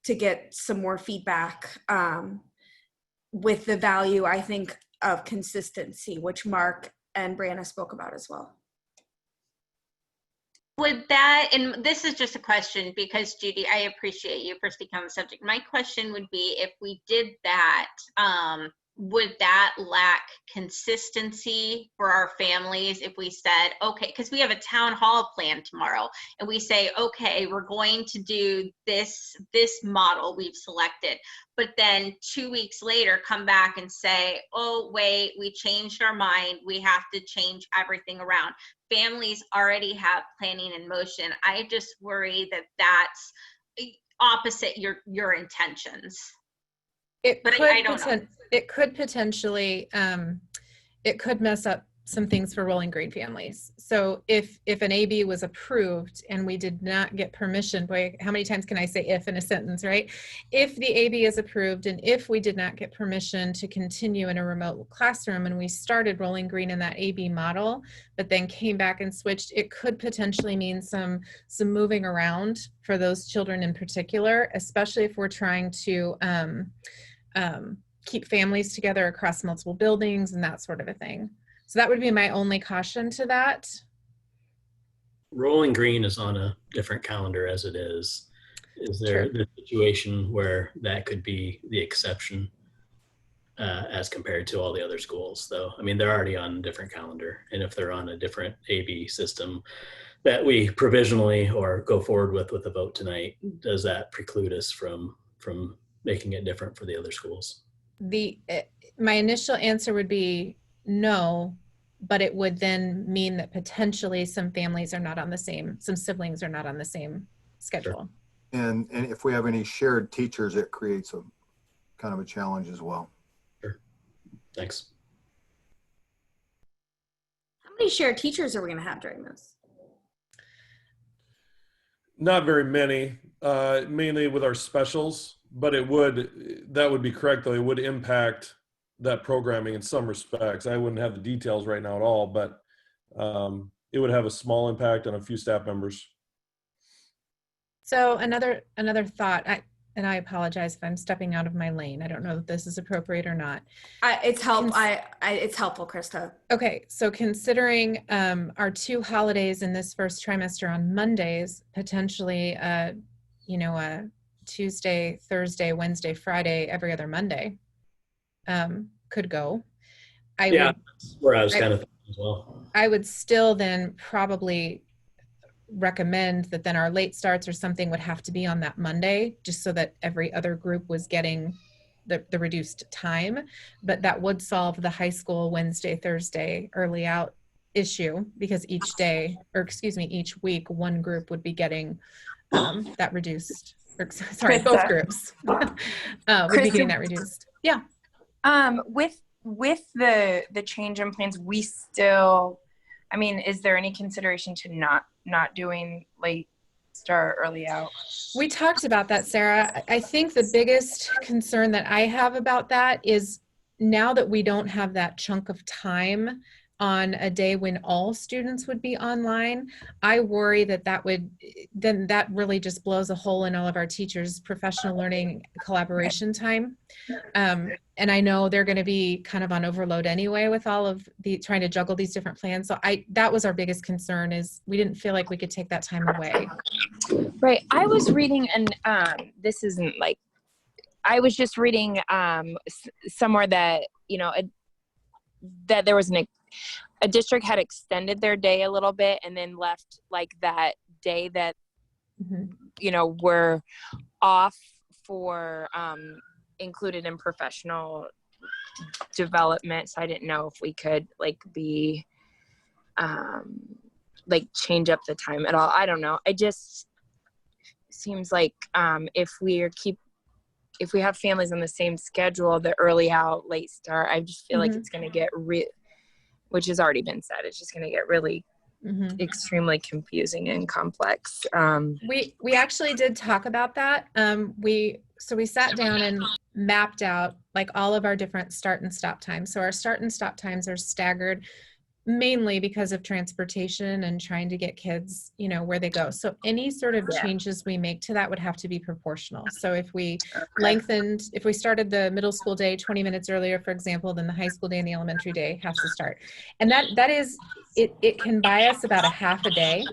to get some more feedback with the value, I think, of consistency, which Mark and Brianna spoke about as well. Would that, and this is just a question because Judy, I appreciate you for speaking on the subject. My question would be, if we did that, would that lack consistency for our families if we said, okay, because we have a town hall plan tomorrow and we say, okay, we're going to do this model we've selected, but then 2 weeks later come back and say, oh, wait, we changed our mind. We have to change everything around. Families already have planning in motion. I just worry that that's opposite your intentions. It could potentially, it could mess up some things for Rolling Green families. So if an AB was approved and we did not get permission, boy, how many times can I say if in a sentence, right? If the AB is approved and if we did not get permission to continue in a remote classroom and we started Rolling Green in that AB model, but then came back and switched, it could potentially mean some moving around for those children in particular, especially if we're trying to keep families together across multiple buildings and that sort of a thing. So that would be my only caution to that. Rolling Green is on a different calendar as it is. Is there the situation where that could be the exception as compared to all the other schools, though? I mean, they're already on a different calendar. And if they're on a different AB system that we provisionally or go forward with a vote tonight, does that preclude us from making it different for the other schools? My initial answer would be no, but it would then mean that potentially some families are not on the same, some siblings are not on the same schedule. Sure. And if we have any shared teachers, it creates a kind of a challenge as well. Sure. Thanks. How many shared teachers are we going to have during this? Not very many, mainly with our specials, but that would be correct though. It would impact that programming in some respects. I wouldn't have the details right now at all, but it would have a small impact on a few staff members. So another thought, and I apologize if I'm stepping out of my lane. I don't know if this is appropriate or not. It's helpful, Krista. Okay, so considering our 2 holidays in this first trimester on Mondays, potentially, a Tuesday, Thursday, Wednesday, Friday, every other Monday could go. That's where I was kind of thinking as well. I would still then probably recommend that then our late starts or something would have to be on that Monday, just so that every other group was getting the reduced time. But that would solve the high school Wednesday, Thursday early out issue, because each week, one group would be getting that reduced. Both groups would be getting that reduced. Yeah. With the change in plans, we still, I mean, is there any consideration to not doing late start, early out? We talked about that, Sarah. I think the biggest concern that I have about that is now that we don't have that chunk of time on a day when all students would be online, I worry that really just blows a hole in all of our teachers' professional learning collaboration time. And I know they're going to be kind of on overload anyway with all of trying to juggle these different plans. So that was our biggest concern, is we didn't feel like we could take that time away. Right. I was reading, and this isn't like, I was just reading somewhere that, that there was a district had extended their day a little bit and then left like that day that, were off for included in professional development. So I didn't know if we could be change up the time at all. I don't know. It just seems like if we have families on the same schedule, the early out, late start, I just feel like it's going to get which has already been said, it's just going to get really extremely confusing and complex. We actually did talk about that. We sat down and mapped out all of our different start and stop times. So our start and stop times are staggered mainly because of transportation and trying to get kids, where they go. So any sort of changes we make to that would have to be proportional. So if we if we started the middle school day 20 minutes earlier, for example, then the high school day and the elementary day has to start. And that is, it can buy us about a half a day.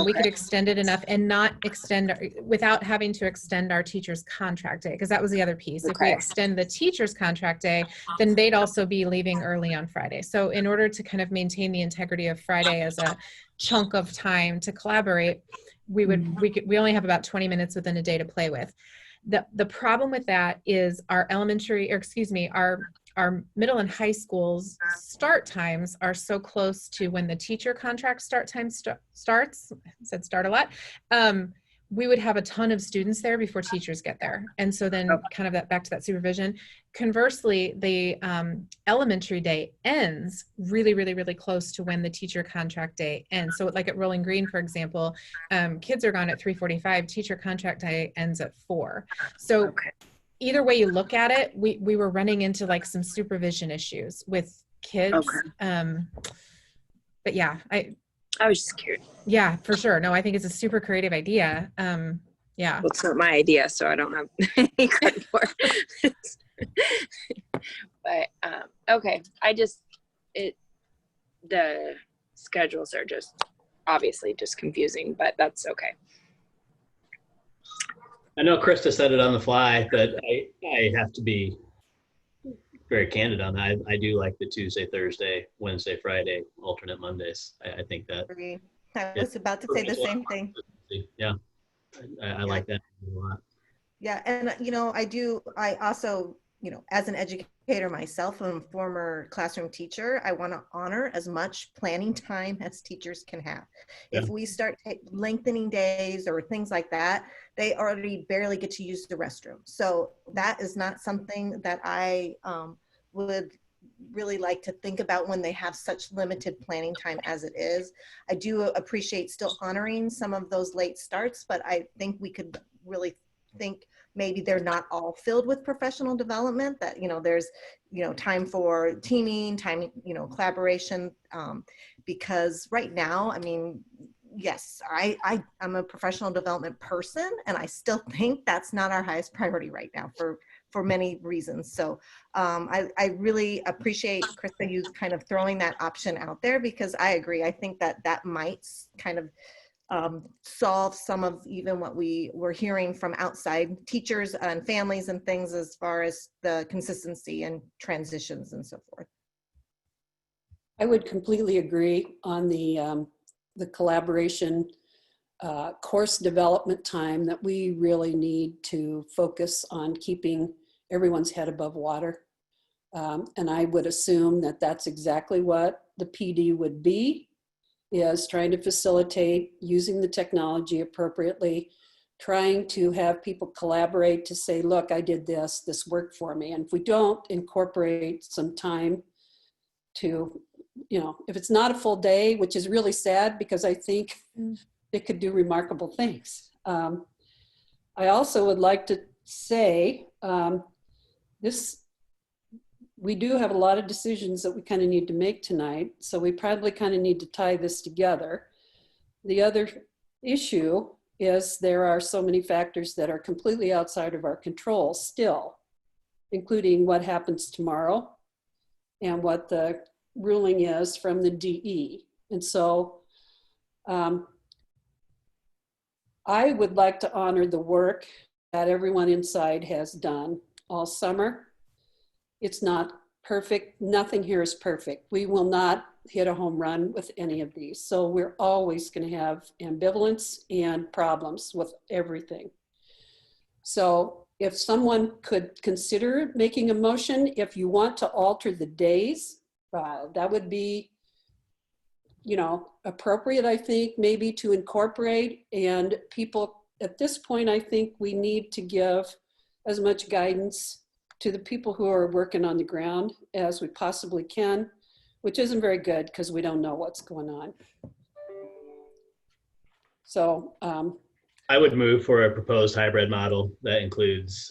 We could extend it enough and not extend without having to extend our teacher's contract day, because that was the other piece. If we extend the teacher's contract day, then they'd also be leaving early on Friday. So in order to kind of maintain the integrity of Friday as a chunk of time to collaborate, we only have about 20 minutes within a day to play with. The problem with that is our our middle and high schools start times are so close to when the teacher contract start time starts. I said start a lot. We would have a ton of students there before teachers get there. And so then kind of back to that supervision, conversely, the elementary day ends really, really, really close to when the teacher contract day ends. So like at Rolling Green, for example, kids are gone at 3:45, teacher contract day ends at 4. So either way you look at it, we were running into like some supervision issues with kids. But yeah, I was just curious. Yeah, for sure. No, I think it's a super creative idea. Yeah. Well, it's not my idea, so I don't have any credit for it. But okay, the schedules are just obviously just confusing, but that's okay. I know Krista said it on the fly, but I have to be very candid on that. I do like the Tuesday, Thursday, Wednesday, Friday, alternate Mondays. I think that. Agree. I was about to say the same thing. Yeah, I like that a lot. Yeah, and I also, as an educator myself and a former classroom teacher, I want to honor as much planning time as teachers can have. If we start lengthening days or things like that, they already barely get to use the restroom. So that is not something that I would really like to think about when they have such limited planning time as it is. I do appreciate still honoring some of those late starts, but I think we could really think maybe they're not all filled with professional development, that there's time for teaming, time, collaboration, because right now, I mean, yes, I'm a professional development person, and I still think that's not our highest priority right now for many reasons. So I really appreciate, Krista, you kind of throwing that option out there, because I agree. I think that might kind of solve some of even what we were hearing from outside teachers and families and things, as far as the consistency and transitions and so forth. I would completely agree on the collaboration course development time, that we really need to focus on keeping everyone's head above water. And I would assume that that's exactly what the PD would be, is trying to facilitate using the technology appropriately, trying to have people collaborate to say, look, I did this worked for me. And if we don't incorporate some time to, if it's not a full day, which is really sad, because I think it could do remarkable things. I also would like to say we do have a lot of decisions that we kind of need to make tonight, so we probably kind of need to tie this together. The other issue is there are so many factors that are completely outside of our control still, including what happens tomorrow and what the ruling is from the DE. And so I would like to honor the work that everyone inside has done all summer. It's not perfect. Nothing here is perfect. We will not hit a home run with any of these. So we're always going to have ambivalence and problems with everything. So if someone could consider making a motion, if you want to alter the days, that would be, appropriate, I think, maybe to incorporate. And people at this point, I think we need to give as much guidance to the people who are working on the ground as we possibly can, which isn't very good because we don't know what's going on. So I would move for a proposed hybrid model that includes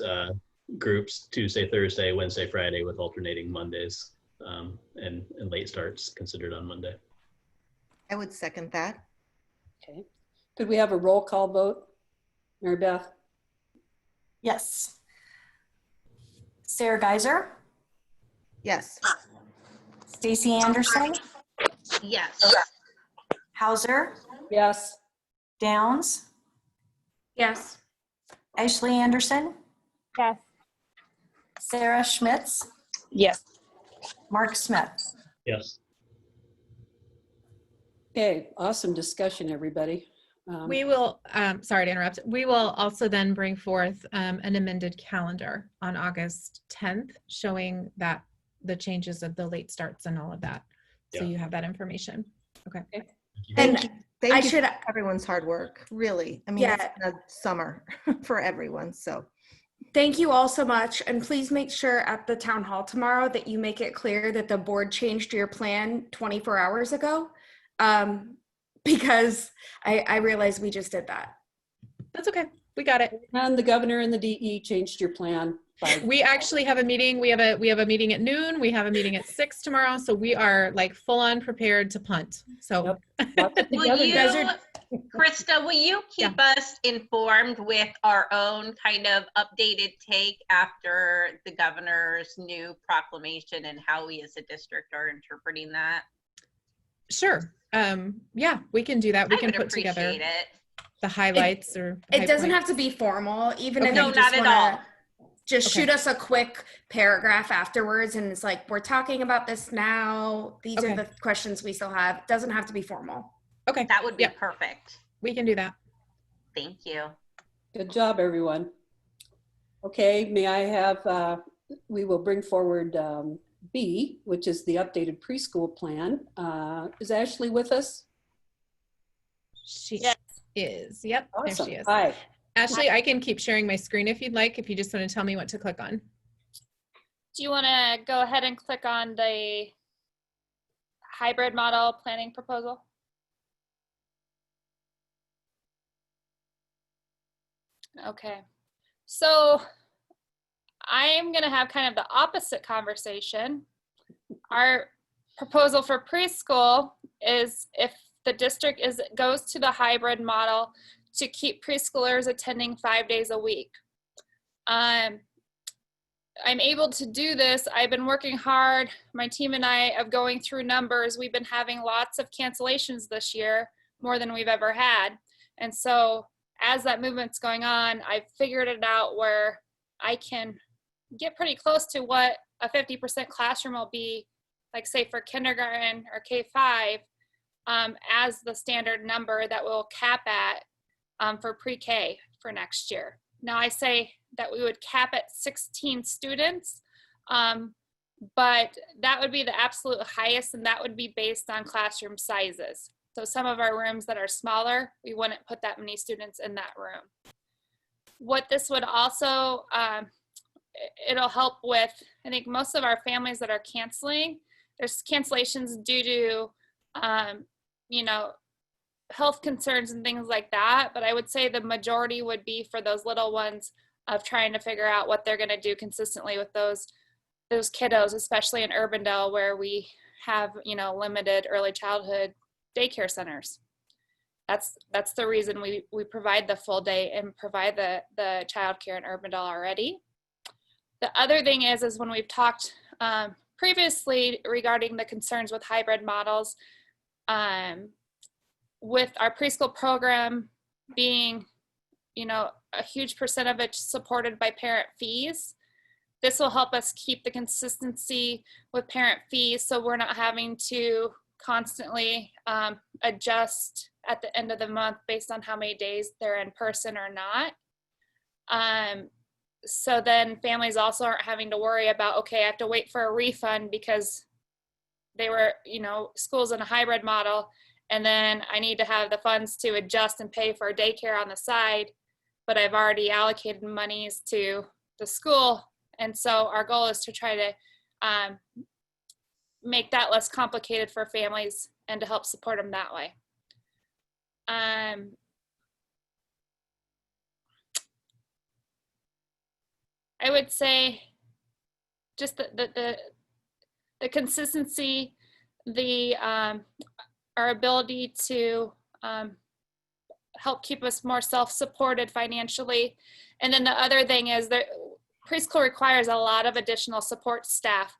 groups Tuesday, Thursday, Wednesday, Friday, with alternating Mondays, and late starts considered on Monday. I would second that. Okay. Could we have a roll call vote? Mary Beth? Yes. Sarah Geiser? Yes. Stacy Anderson? Yes. Hauser? Yes. Downs? Yes. Ashley Anderson? Yes. Sarah Schmitz? Yes. Mark Smith? Yes. Okay, awesome discussion, everybody. We will, sorry to interrupt, we will also then bring forth an amended calendar on August 10th, showing that the changes of the late starts and all of that. So you have that information. Okay. Thank you. Thank you should for everyone's hard work, really. I mean, it's been a summer for everyone, so. Thank you all so much. And please make sure at the town hall tomorrow that you make it clear that the board changed your plan 24 hours ago. Because I realize we just did that. That's okay. We got it. And the governor and the DE changed your plan. We actually have a meeting. We have a meeting at noon. We have a meeting at 6 tomorrow. So we are like full on prepared to punt. So Will you, Krista, will you keep us informed with our own kind of updated take after the governor's new proclamation and how we as a district are interpreting that? Sure. Yeah, we can do that. We can put together the highlights it doesn't have to be formal, even if no, you not just at all. Just shoot us a quick paragraph afterwards and it's like, we're talking about this now. These are the questions we still have. It doesn't have to be formal. Okay. That would be perfect. We can do that. Thank you. Good job, everyone. Okay, may I have, we will bring forward B, which is the updated preschool plan. Is Ashley with us? She is. Yep, awesome. There she is. Hi. Ashley, I can keep sharing my screen if you'd like, if you just want to tell me what to click on. Do you want to go ahead and click on the hybrid model planning proposal? Okay, so I'm going to have kind of the opposite conversation. Our proposal for preschool is if the district goes to the hybrid model to keep preschoolers attending 5 days a week. I'm able to do this. I've been working hard, my team and I, of going through numbers. We've been having lots of cancellations this year, more than we've ever had. And so as that movement's going on, I've figured it out where I can get pretty close to what a 50% classroom will be, like say for kindergarten or K-5, as the standard number that we'll cap at for pre-K for next year. Now I say that we would cap at 16 students, but that would be the absolute highest, and that would be based on classroom sizes. So some of our rooms that are smaller, we wouldn't put that many students in that room. What this would also, it'll help with, I think most of our families that are canceling, there's cancellations due to, you know, health concerns and things like that. But I would say the majority would be for those little ones of trying to figure out what they're going to do consistently with those kiddos, especially in Urbandale, where we have, you know, limited early childhood daycare centers. That's the reason we provide the full day and provide the childcare in Urbandale already. The other thing is when we've talked previously regarding the concerns with hybrid models, with our preschool program being, you know, a huge percent of it supported by parent fees, this will help us keep the consistency with parent fees, so we're not having to constantly adjust at the end of the month based on how many days they're in person or not. So then families also aren't having to worry about, okay, I have to wait for a refund because they were, you know, school's in a hybrid model, and then I need to have the funds to adjust and pay for daycare on the side, but I've already allocated monies to the school. And so our goal is to try to make that less complicated for families and to help support them that way. I would say just the consistency, our ability to help keep us more self-supported financially. And then the other thing is that preschool requires a lot of additional support staff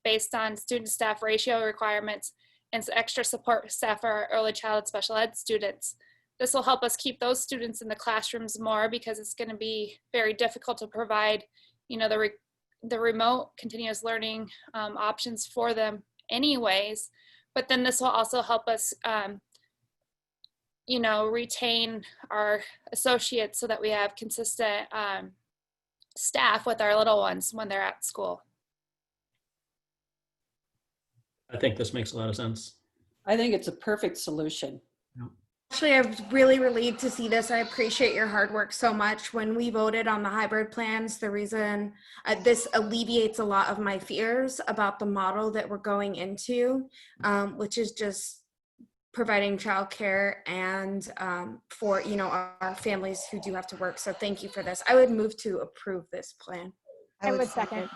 based on student staff ratio requirements and extra support staff for our early childhood special ed students. This will help us keep those students in the classrooms more, because it's going to be very difficult to provide, you know, the remote continuous learning options for them anyways. But then this will also help us, you know, retain our associates so that we have consistent staff with our little ones when they're at school. I think this makes a lot of sense. I think it's a perfect solution. Ashley, I was really relieved to see this. I appreciate your hard work so much. When we voted on the hybrid plans, the reason this alleviates a lot of my fears about the model that we're going into, which is just providing childcare and for our families who do have to work. So thank you for this. I would move to approve this plan. I would second.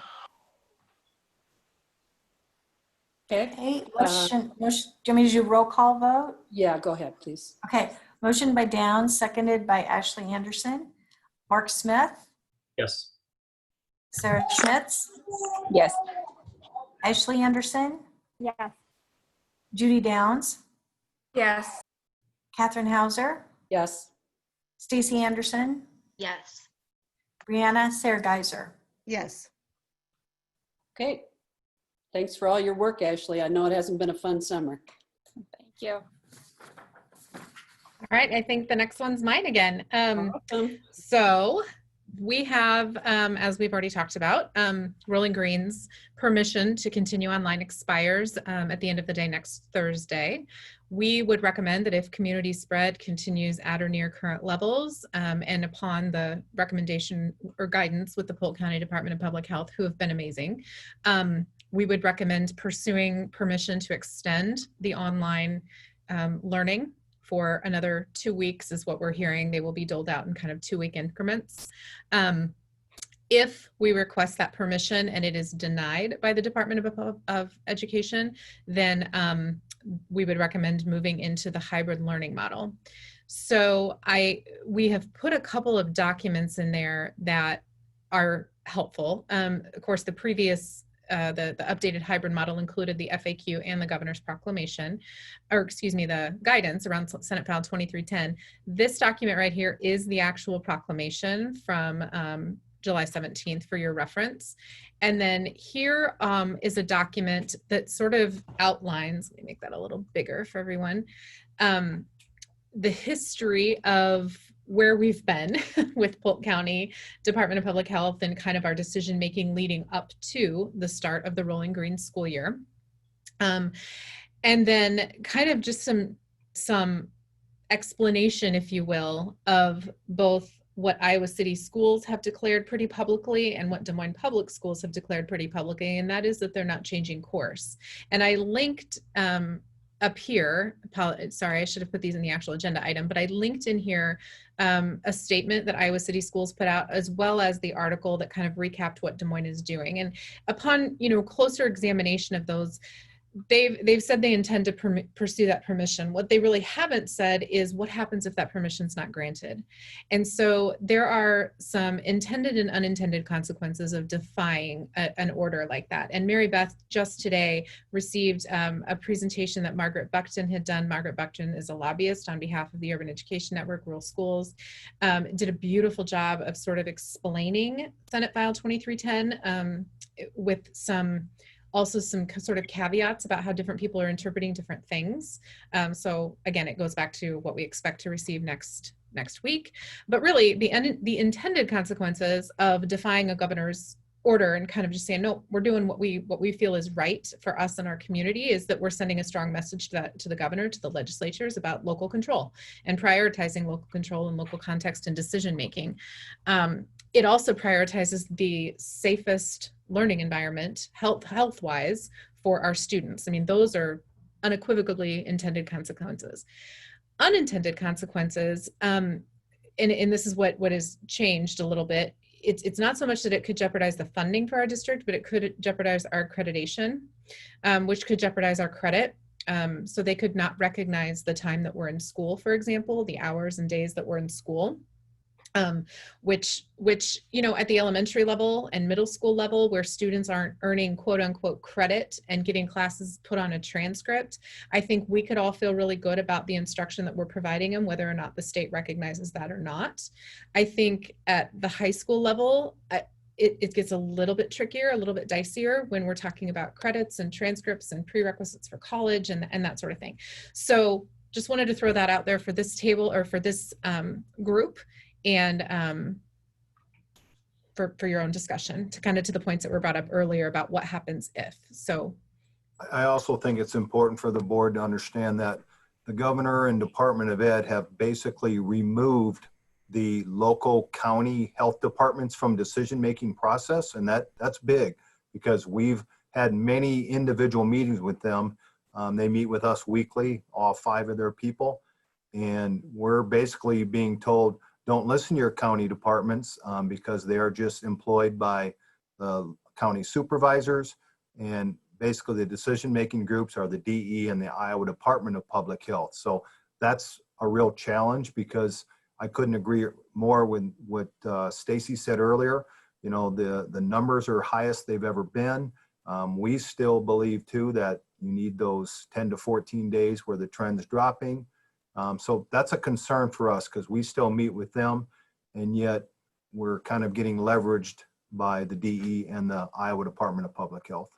Okay, Okay, motion, do you want me to do roll call vote? yeah, go ahead, please. Okay, motion by Downs, seconded by Ashley Anderson. Mark Smith, Yes. Sarah Schmitz, Yes. Ashley Anderson, Yes. Judy Downs, Yes. Catherine Hauser, Yes, Stacy Anderson, Yes. Brianna Sargeiser. Yes. okay. Thanks for all your work, Ashley. I know it hasn't been a fun summer. Thank you. All right, I think the next one's mine again. Awesome. So we have, as we've already talked about, Rolling Green's permission to continue online expires at the end of the day next Thursday. We would recommend that if community spread continues at or near current levels, and upon the recommendation or guidance with the Polk County Department of Public Health, who have been amazing, we would recommend pursuing permission to extend the online learning for another 2 weeks is what we're hearing. They will be doled out in kind of 2-week increments. If we request that permission and it is denied by the Department of Education, then we would recommend moving into the hybrid learning model. So we have put a couple of documents in there that are helpful. Of course, the previous the updated hybrid model included the FAQ and the governor's proclamation, or excuse me, the guidance around Senate File 2310. This document right here is the actual proclamation from July 17th for your reference. And then here is a document that sort of outlines, let me make that a little bigger for everyone, the history of where we've been with Polk County Department of Public Health and kind of our decision making leading up to the start of the Rolling Green school year. And then kind of just some explanation, if you will, of both what Iowa City schools have declared pretty publicly and what Des Moines Public Schools have declared pretty publicly, and that is that they're not changing course. And I linked up here, sorry, I should have put these in the actual agenda item, but I linked in here a statement that Iowa City Schools put out, as well as the article that kind of recapped what Des Moines is doing. And upon closer examination of those, they've said they intend to pursue that permission. What they really haven't said is what happens if that permission is not granted. And so there are some intended and unintended consequences of defying an order like that. And Mary Beth just today received a presentation that Margaret Buckton had done. Margaret Buckton is a lobbyist on behalf of the Urban Education Network, Rural Schools, did a beautiful job of sort of explaining Senate File 2310 with also some sort of caveats about how different people are interpreting different things. So again, it goes back to what we expect to receive next week. But really, the intended consequences of defying a governor's order and kind of just saying, no, we're doing what we feel is right for us and our community, is that we're sending a strong message to the governor, to the legislatures, about local control and prioritizing local control and local context and decision making. It also prioritizes the safest learning environment, health-wise, for our students. I mean, those are unequivocally intended consequences. Unintended consequences, and this is what has changed a little bit. It's not so much that it could jeopardize the funding for our district, but it could jeopardize our accreditation, which could jeopardize our credit. So they could not recognize the time that we're in school, for example, the hours and days that we're in school. Which at the elementary level and middle school level, where students aren't earning quote unquote credit and getting classes put on a transcript, I think we could all feel really good about the instruction that we're providing them, whether or not the state recognizes that or not. I think at the high school level, it gets a little bit trickier, a little bit dicier when we're talking about credits and transcripts and prerequisites for college and that sort of thing. So just wanted to throw that out there for this table, or for this group, and for your own discussion, to the points that were brought up earlier about what happens if. So I also think it's important for the board to understand that the governor and Department of Ed have basically removed the local county health departments from decision-making process. And that's big because we've had many individual meetings with them. They meet with us weekly, all 5 of their people. And we're basically being told, don't listen to your county departments because they are just employed by the county supervisors. And basically the decision-making groups are the DE and the Iowa Department of Public Health. So that's a real challenge because I couldn't agree more with what Stacy said earlier. You know, the numbers are highest they've ever been. We still believe too that you need those 10 to 14 days where the trend's dropping. So that's a concern for us because we still meet with them and yet we're kind of getting leveraged by the DE and the Iowa Department of Public Health.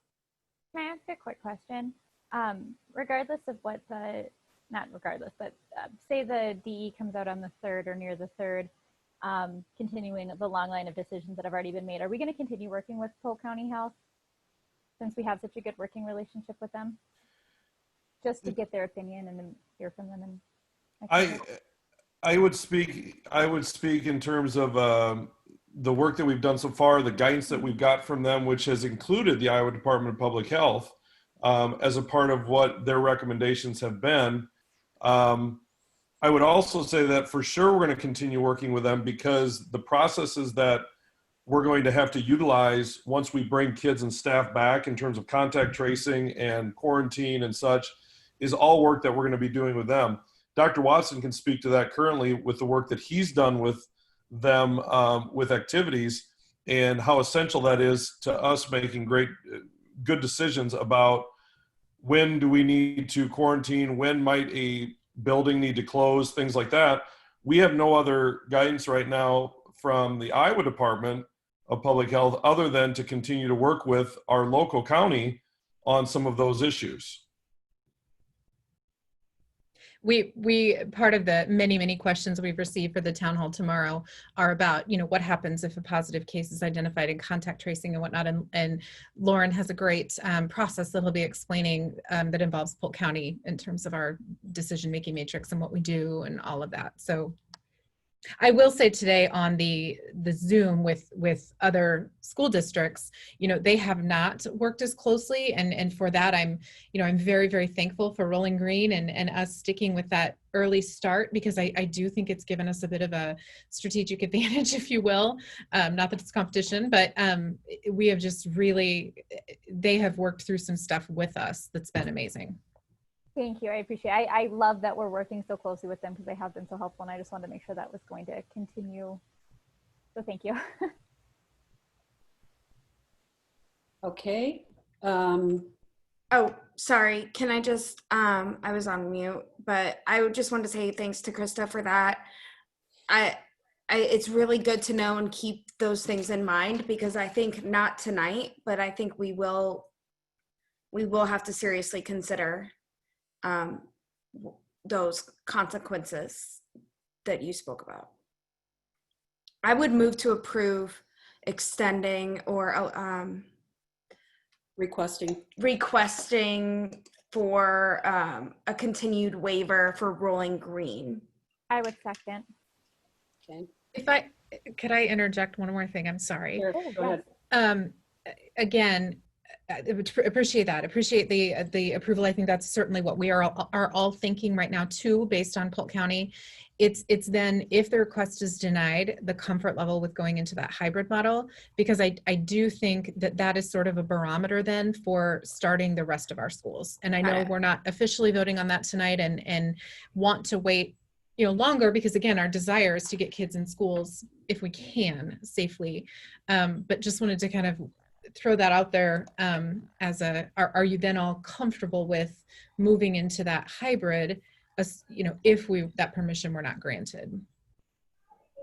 Can I ask a quick question? Regardless of what the, not regardless, but say the DE comes out on the 3rd or near the 3rd, continuing the long line of decisions that have already been made, are we going to continue working with Polk County Health since we have such a good working relationship with them? Just to get their opinion and then hear from them. And I would speak in terms of the work that we've done so far, the guidance that we've got from them, which has included the Iowa Department of Public Health as a part of what their recommendations have been. I would also say that for sure we're going to continue working with them because the processes that we're going to have to utilize once we bring kids and staff back in terms of contact tracing and quarantine and such is all work that we're going to be doing with them. Dr. Watson can speak to that currently with the work that he's done with them with activities and how essential that is to us making good decisions about when do we need to quarantine, when might a building need to close, things like that. We have no other guidance right now from the Iowa Department of Public Health other than to continue to work with our local county on some of those issues. We part of the many questions we've received for the town hall tomorrow are about, you know, what happens if a positive case is identified in contact tracing and whatnot. And Lauren has a great process that he'll be explaining that involves Polk County in terms of our decision-making matrix and what we do and all of that. So I will say today on the Zoom with other school districts, you know, they have not worked as closely. And for that, I'm very thankful for Rolling Green and us sticking with that early start, because I do think it's given us a bit of a strategic advantage, if you will. Not that it's competition, but we have just really, they have worked through some stuff with us that's been amazing. thank you. I appreciate it. I love that we're working so closely with them because they have been so helpful. And I just wanted to make sure that was going to continue. So thank you. Okay. Oh, sorry. Can I just, I was on mute, but I would just want to say thanks to Krista for that. It's really good to know and keep those things in mind, because I think not tonight, but I think we will have to seriously consider those consequences that you spoke about. I would move to approve extending or requesting for a continued waiver for Rolling Green. I would second. Okay. Could I interject one more thing? I'm sorry. Sure. Go ahead. Again, I would appreciate that. Appreciate the approval. I think that's certainly what we are all thinking right now too, based on Polk County. It's then, if the request is denied, the comfort level with going into that hybrid model, because I do think that is sort of a barometer then for starting the rest of our schools. And I know we're not officially voting on that tonight and want to wait longer, because again, our desire is to get kids in schools if we can safely. But just wanted to kind of throw that out there as are you then all comfortable with moving into that hybrid, if that permission were not granted?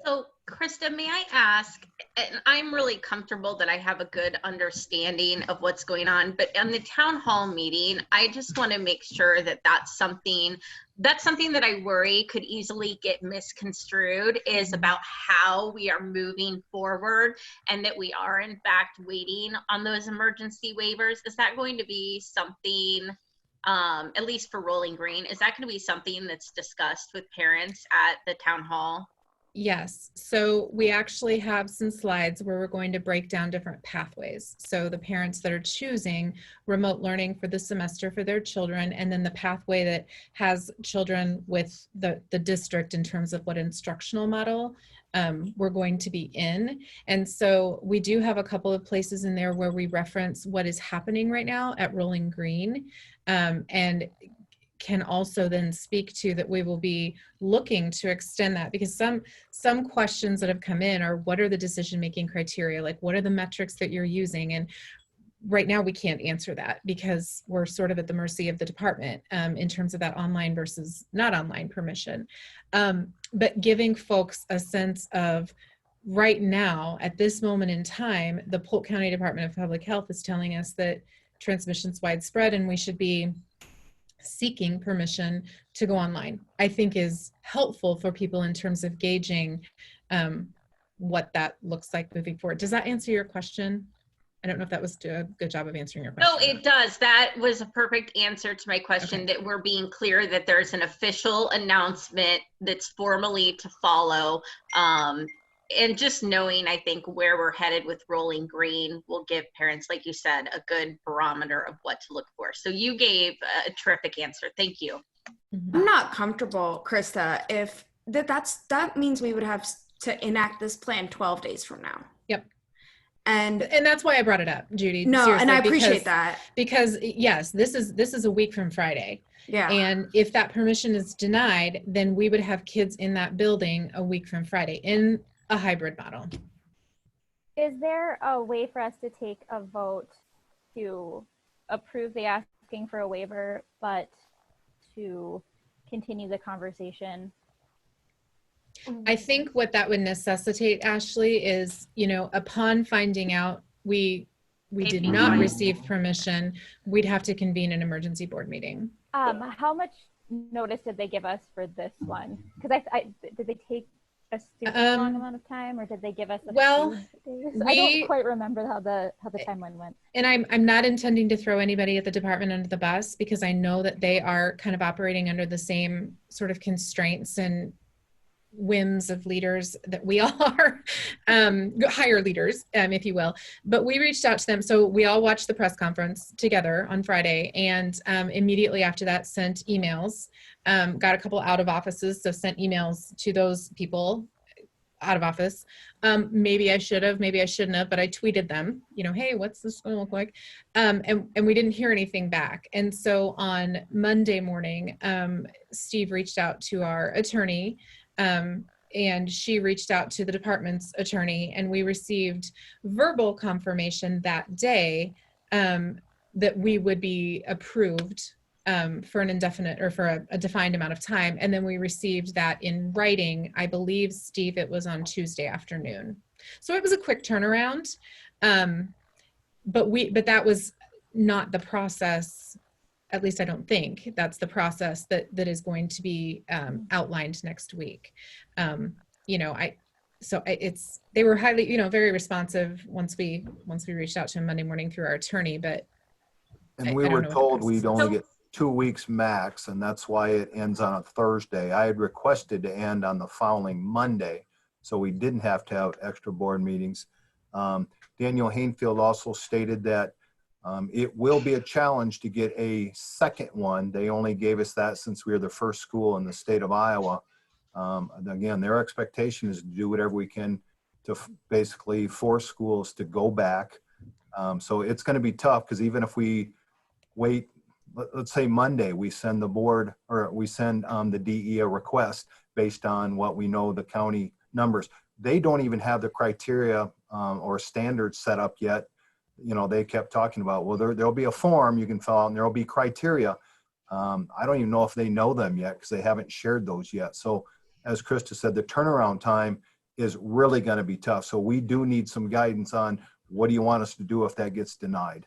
So Krista, may I ask, and I'm really comfortable that I have a good understanding of what's going on, but on the town hall meeting, I just want to make sure that that's something that I worry could easily get misconstrued, is about how we are moving forward, and that we are in fact waiting on those emergency waivers. Is that going to be something at least for Rolling Green. Is that going to be something that's discussed with parents at the town hall? Yes. So we actually have some slides where we're going to break down different pathways. So the parents that are choosing remote learning for the semester for their children, and then the pathway that has children with the district in terms of what instructional model we're going to be in. And so we do have a couple of places in there where we reference what is happening right now at Rolling Green, and can also then speak to that we will be looking to extend that, because some questions that have come in are, what are the decision-making criteria? Like, what are the metrics that you're using? And right now we can't answer that because we're sort of at the mercy of the department in terms of that online versus not online permission. But giving folks a sense of, right now, at this moment in time, the Polk County Department of Public Health is telling us that transmission's widespread and we should be seeking permission to go online, I think is helpful for people in terms of gauging what that looks like moving forward. Does that answer your question? I don't know if that was a good job of answering your question. No, it does. That was a perfect answer to my question, okay. That we're being clear that there's an official announcement that's formally to follow. And just knowing, I think, where we're headed with Rolling Green will give parents, like you said, a good barometer of what to look for. So you gave a terrific answer. Thank you. I'm not comfortable, Krista, if that means we would have to enact this plan 12 days from now. Yep. And that's why I brought it up, Judy. No, seriously, and I appreciate that. Because yes, this is a week from Friday. Yeah. And if that permission is denied, then we would have kids in that building a week from Friday in a hybrid model. Is there a way for us to take a vote to approve the asking for a waiver, but to continue the conversation? I think what that would necessitate, Ashley, is, upon finding out we did not receive permission, we'd have to convene an emergency board meeting. How much notice did they give us for this one? Because did they take a super long amount of time, or did they give us a few days? I don't quite remember how the timeline went. And I'm not intending to throw anybody at the department under the bus, because I know that they are kind of operating under the same sort of constraints and whims of leaders that we all are, higher leaders, if you will. But we reached out to them. So we all watched the press conference together on Friday, and immediately after that sent emails, got a couple out of offices. So sent emails to those people out of office. Maybe I should have, maybe I shouldn't have, but I tweeted them, hey, what's this going to look like? And we didn't hear anything back. And so on Monday morning, Steve reached out to our attorney, and she reached out to the department's attorney, and we received verbal confirmation that day that we would be approved for an indefinite or for a defined amount of time. And then we received that in writing, I believe, Steve, it was on Tuesday afternoon. So it was a quick turnaround, but that was not the process. At least I don't think that's the process that is going to be outlined next week. They were highly, very responsive once we reached out to him Monday morning through our attorney, but. And we were told we'd only get 2 weeks max, and that's why it ends on a Thursday. I had requested to end on the following Monday, so we didn't have to have extra board meetings. Daniel Hainfield also stated that it will be a challenge to get a second one. They only gave us that since we were the first school in the state of Iowa. Again, their expectation is to do whatever we can to basically force schools to go back. So it's going to be tough, because even if we wait, let's say Monday, we send the board, or we send the DE a request based on what we know the county numbers. They don't even have the criteria or standards set up yet. They kept talking about, well, there'll be a form you can fill out and there'll be criteria. I don't even know if they know them yet, because they haven't shared those yet. So as Krista said, the turnaround time is really going to be tough. So we do need some guidance on, what do you want us to do if that gets denied?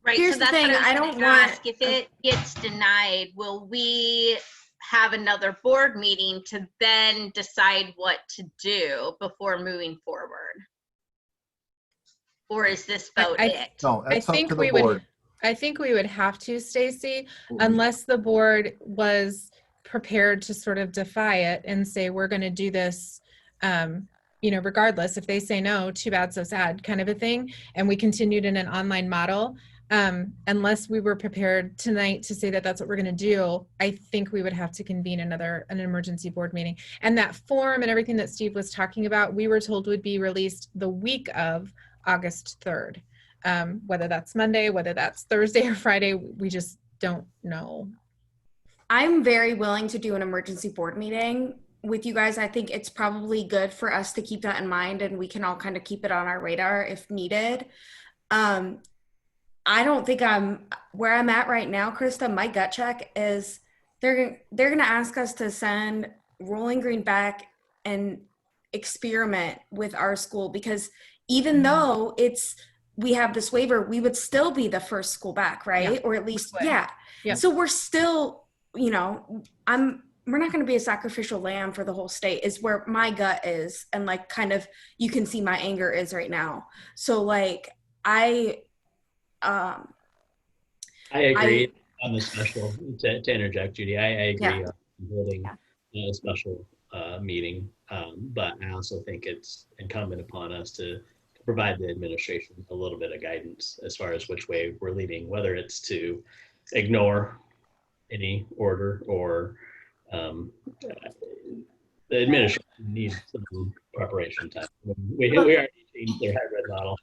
Right. Here's so that's the thing, what I was don't gonna want- ask. If it gets denied, will we have another board meeting to then decide what to do before moving forward? Or is this vote it? No, I that's up think to we the would. board. I think we would have to, Stacy, unless the board was prepared to sort of defy it and say, we're going to do this, regardless. If they say no, too bad, so sad kind of a thing. And we continued in an online model. Unless we were prepared tonight to say that that's what we're going to do, I think we would have to convene an emergency board meeting. And that form and everything that Steve was talking about, we were told would be released the week of August 3rd. Whether that's Monday, whether that's Thursday or Friday, we just don't know. I'm very willing to do an emergency board meeting with you guys. I think it's probably good for us to keep that in mind, and we can all kind of keep it on our radar if needed. I don't think where I'm at right now, Krista. My gut check is they're going to ask us to send Rolling Green back and experiment with our school, because even though we have this waiver, we would still be the first school back, right? Yeah. Or at least, Yeah. So we're still, we're not going to be a sacrificial lamb for the whole state, is where my gut is. And like, kind of, you can see my anger is right now. So like, I agree on the special, to interject, Judy, I agree on holding a special meeting. But I also think it's incumbent upon us to provide the administration a little bit of guidance as far as which way we're leaning, whether it's to ignore any order or the administration needs some preparation time. We already changed their hybrid model.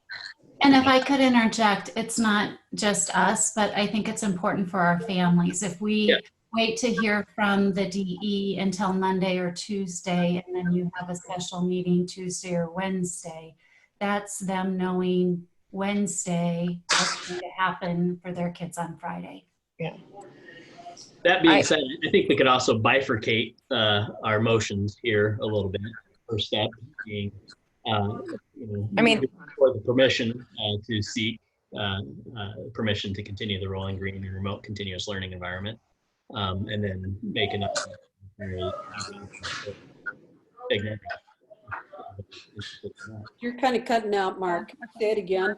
And if I could interject, it's not just us, but I think it's important for our families. If we wait to hear from the DE until Monday or Tuesday, and then you have a special meeting Tuesday or Wednesday, that's them knowing Wednesday what's going to happen for their kids on Friday. Yeah. That being said, I think we could also bifurcate our motions here a little bit. First step being, for the permission to seek permission to continue the Rolling Green and remote continuous learning environment, and then make an You're kind of cutting out, Mark. Say it again.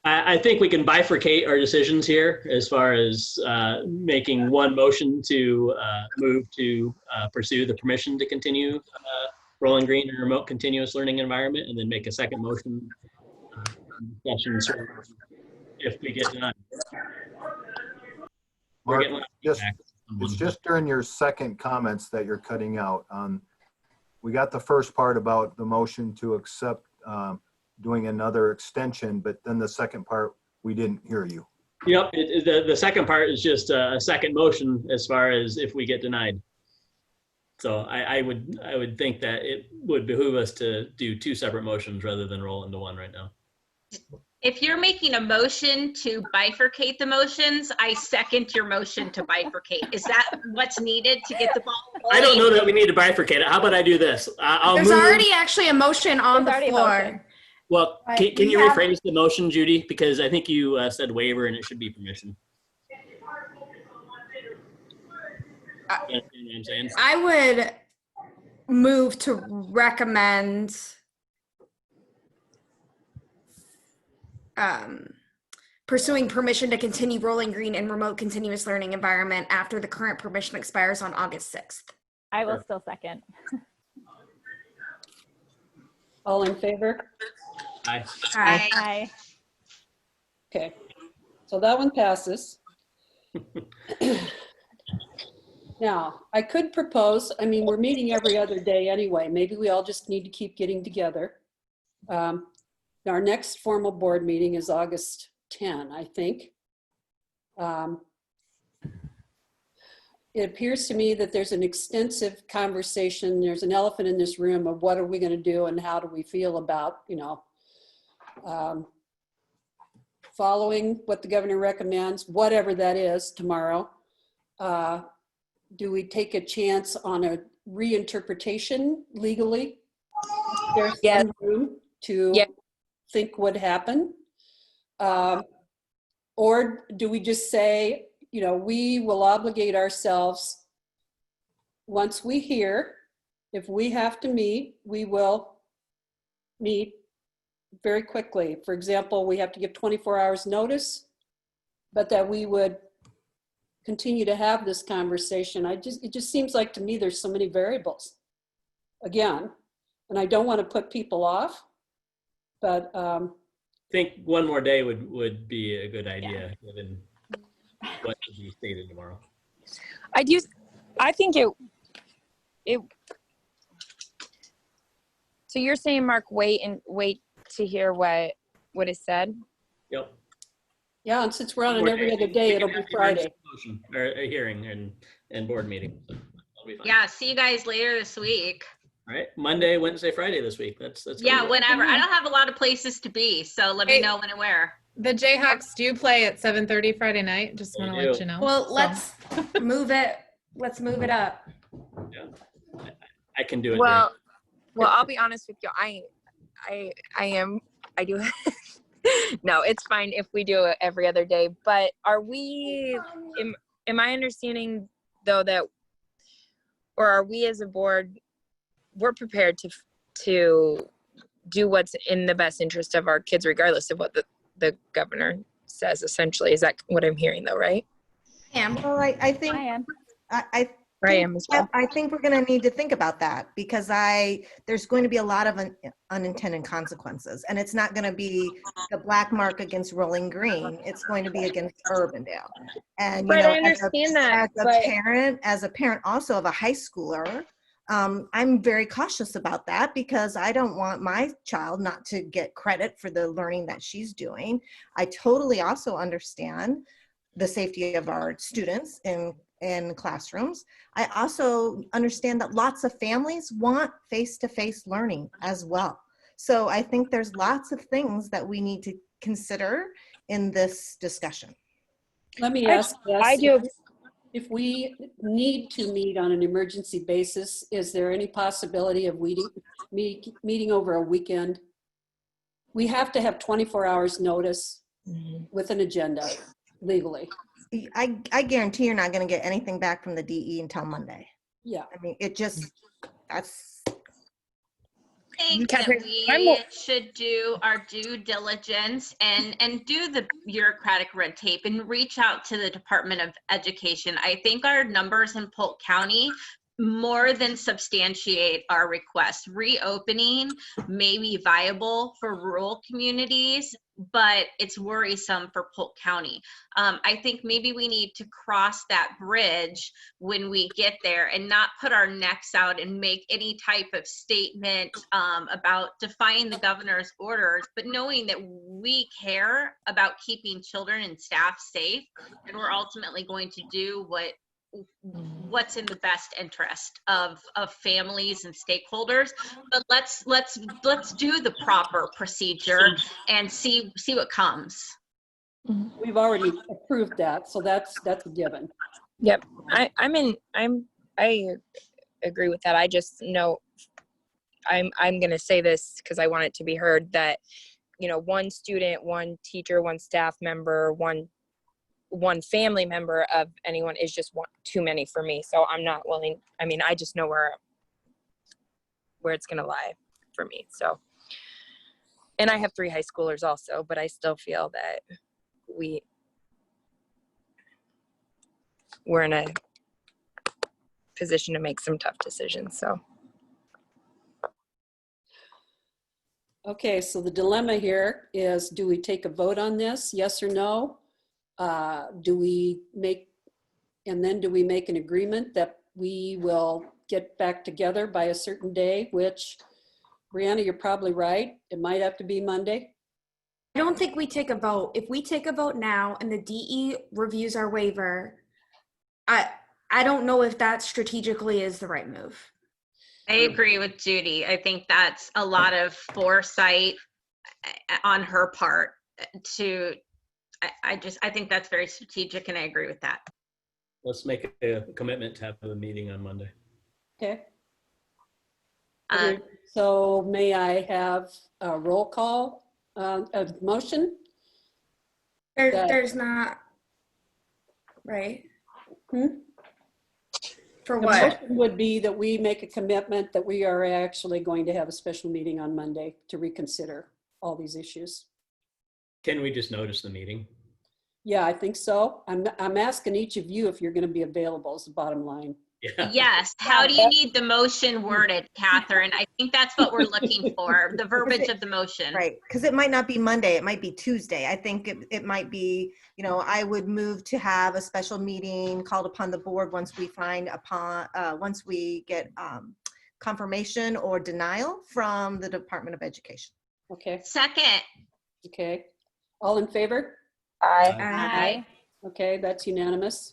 I think we can bifurcate our decisions here as far as making one motion to move to pursue the permission to continue Rolling Green and remote continuous learning environment, and then make a second motion discussions if we get denied. Mark, it's just during your second comments that you're cutting out. We got the first part about the motion to accept doing another extension, but then the second part, we didn't hear you. Yep, the second part is just a second motion as far as if we get denied. So I would think that it would behoove us to do two separate motions rather than roll into one right now. If you're making a motion to bifurcate the motions, I second your motion to bifurcate. Is that what's needed to get the ball rolling? I don't know that we need to bifurcate it. How about I do this? There's already actually a motion on the floor. Well, can you rephrase the motion, Judy? Because I think you said waiver and it should be permission. You know what I'm saying? I would move to recommend pursuing permission to continue Rolling Green and remote continuous learning environment after the current permission expires on August 6th. I will still second. All in favor? Aye. Aye. Aye. Okay, so that one passes. Now, I could propose, we're meeting every other day anyway. Maybe we all just need to keep getting together. Our next formal board meeting is August 10, I think. It appears to me that there's an extensive conversation. There's an elephant in this room of what are we going to do and how do we feel about, following what the governor recommends, whatever that is tomorrow. Do we take a chance on a reinterpretation legally? There's some room to think what happened. Or do we just say, we will obligate ourselves once we hear, if we have to meet, we will meet very quickly. For example, we have to give 24 hours notice. but that we would continue to have this conversation. It just seems like to me there's so many variables again, and I don't want to put people off, but I think one more day would be a good idea, given what to be stated tomorrow. I think it. So you're saying, Mark, wait to hear what is said? Yep. yeah, and since we're on an every other day, it'll be Friday. Or a hearing and board meeting. So that'll be fine. Yeah, see you guys later this week. All right, Monday, Wednesday, Friday this week. That's Yeah, whenever. I don't have a lot of places to be, so let me know when and where. The Jayhawks do play at 7:30 Friday night. Just want to let you know. Well, So- let's move it. Let's move it up. Yeah, I can do it. Well, I'll be honest with you. I do. No, it's fine if we do it every other day. But are we? Am I understanding though that, or are we as a board, we're prepared to do what's in the best interest of our kids, regardless of what the governor says? Essentially, is that what I'm hearing though? Right? Well, I think I am. I am as well. I think we're going to need to think about that because there's going to be a lot of unintended consequences, and it's not going to be the black mark against Rolling Green. It's going to be against Urbandale. And you Right, know, I understand that, as a parent also of a high schooler, I'm very cautious about that because I don't want my child not to get credit for the learning that she's doing. I totally also understand the safety of our students in classrooms. I also understand that lots of families want face-to-face learning as well. So I think there's lots of things that we need to consider in this discussion. Let me ask this. I do. If we need to meet on an emergency basis, is there any possibility of meeting over a weekend? We have to have 24 hours notice with an agenda legally. I guarantee you're not going to get anything back from the DE until Monday. Yeah. I mean, that's. I think that we should do our due diligence and do the bureaucratic red tape and reach out to the Department of Education. I think our numbers in Polk County more than substantiate our request. Reopening may be viable for rural communities, but it's worrisome for Polk County. I think maybe we need to cross that bridge when we get there and not put our necks out and make any type of statement about defying the governor's orders, but knowing that we care about keeping children and staff safe, and we're ultimately going to do what's in the best interest of families and stakeholders. But let's do the proper procedure and see what comes. We've already approved that, so that's a given. Yep, I agree with that. I just know I'm going to say this because I want it to be heard that, you know, one student, one teacher, one staff member, one family member of anyone is just too many for me. So I'm not willing. I mean, I just know where it's going to lie for me. So, and I have 3 high schoolers also, but I still feel that we're in a position to make some tough decisions. So. Okay, so the dilemma here is, do we take a vote on this, yes or no? Do we make an agreement that we will get back together by a certain day, which, Brianna, you're probably right. It might have to be Monday. I don't think we take a vote. If we take a vote now and the DE reviews our waiver, I don't know if that strategically is the right move. I agree with Judy. I think that's a lot of foresight on her part I think that's very strategic, and I agree with that. Let's make a commitment to have a meeting on Monday. Okay. So may I have a roll call, a motion? There's not, right? For The what? motion would be that we make a commitment that we are actually going to have a special meeting on Monday to reconsider all these issues. Can we just notice the meeting? Yeah, I think so. I'm asking each of you if you're going to be available is the bottom line. Yeah. Yes. How do you need the motion worded, Catherine? I think that's what we're looking for, the verbiage of the motion. Right, because it might not be Monday, it might be Tuesday. I think it might be, you know, I would move to have a special meeting called upon the board once we once we get confirmation or denial from the Department of Education. Okay. Second. Okay. All in favor? Aye. Aye. Okay, that's unanimous.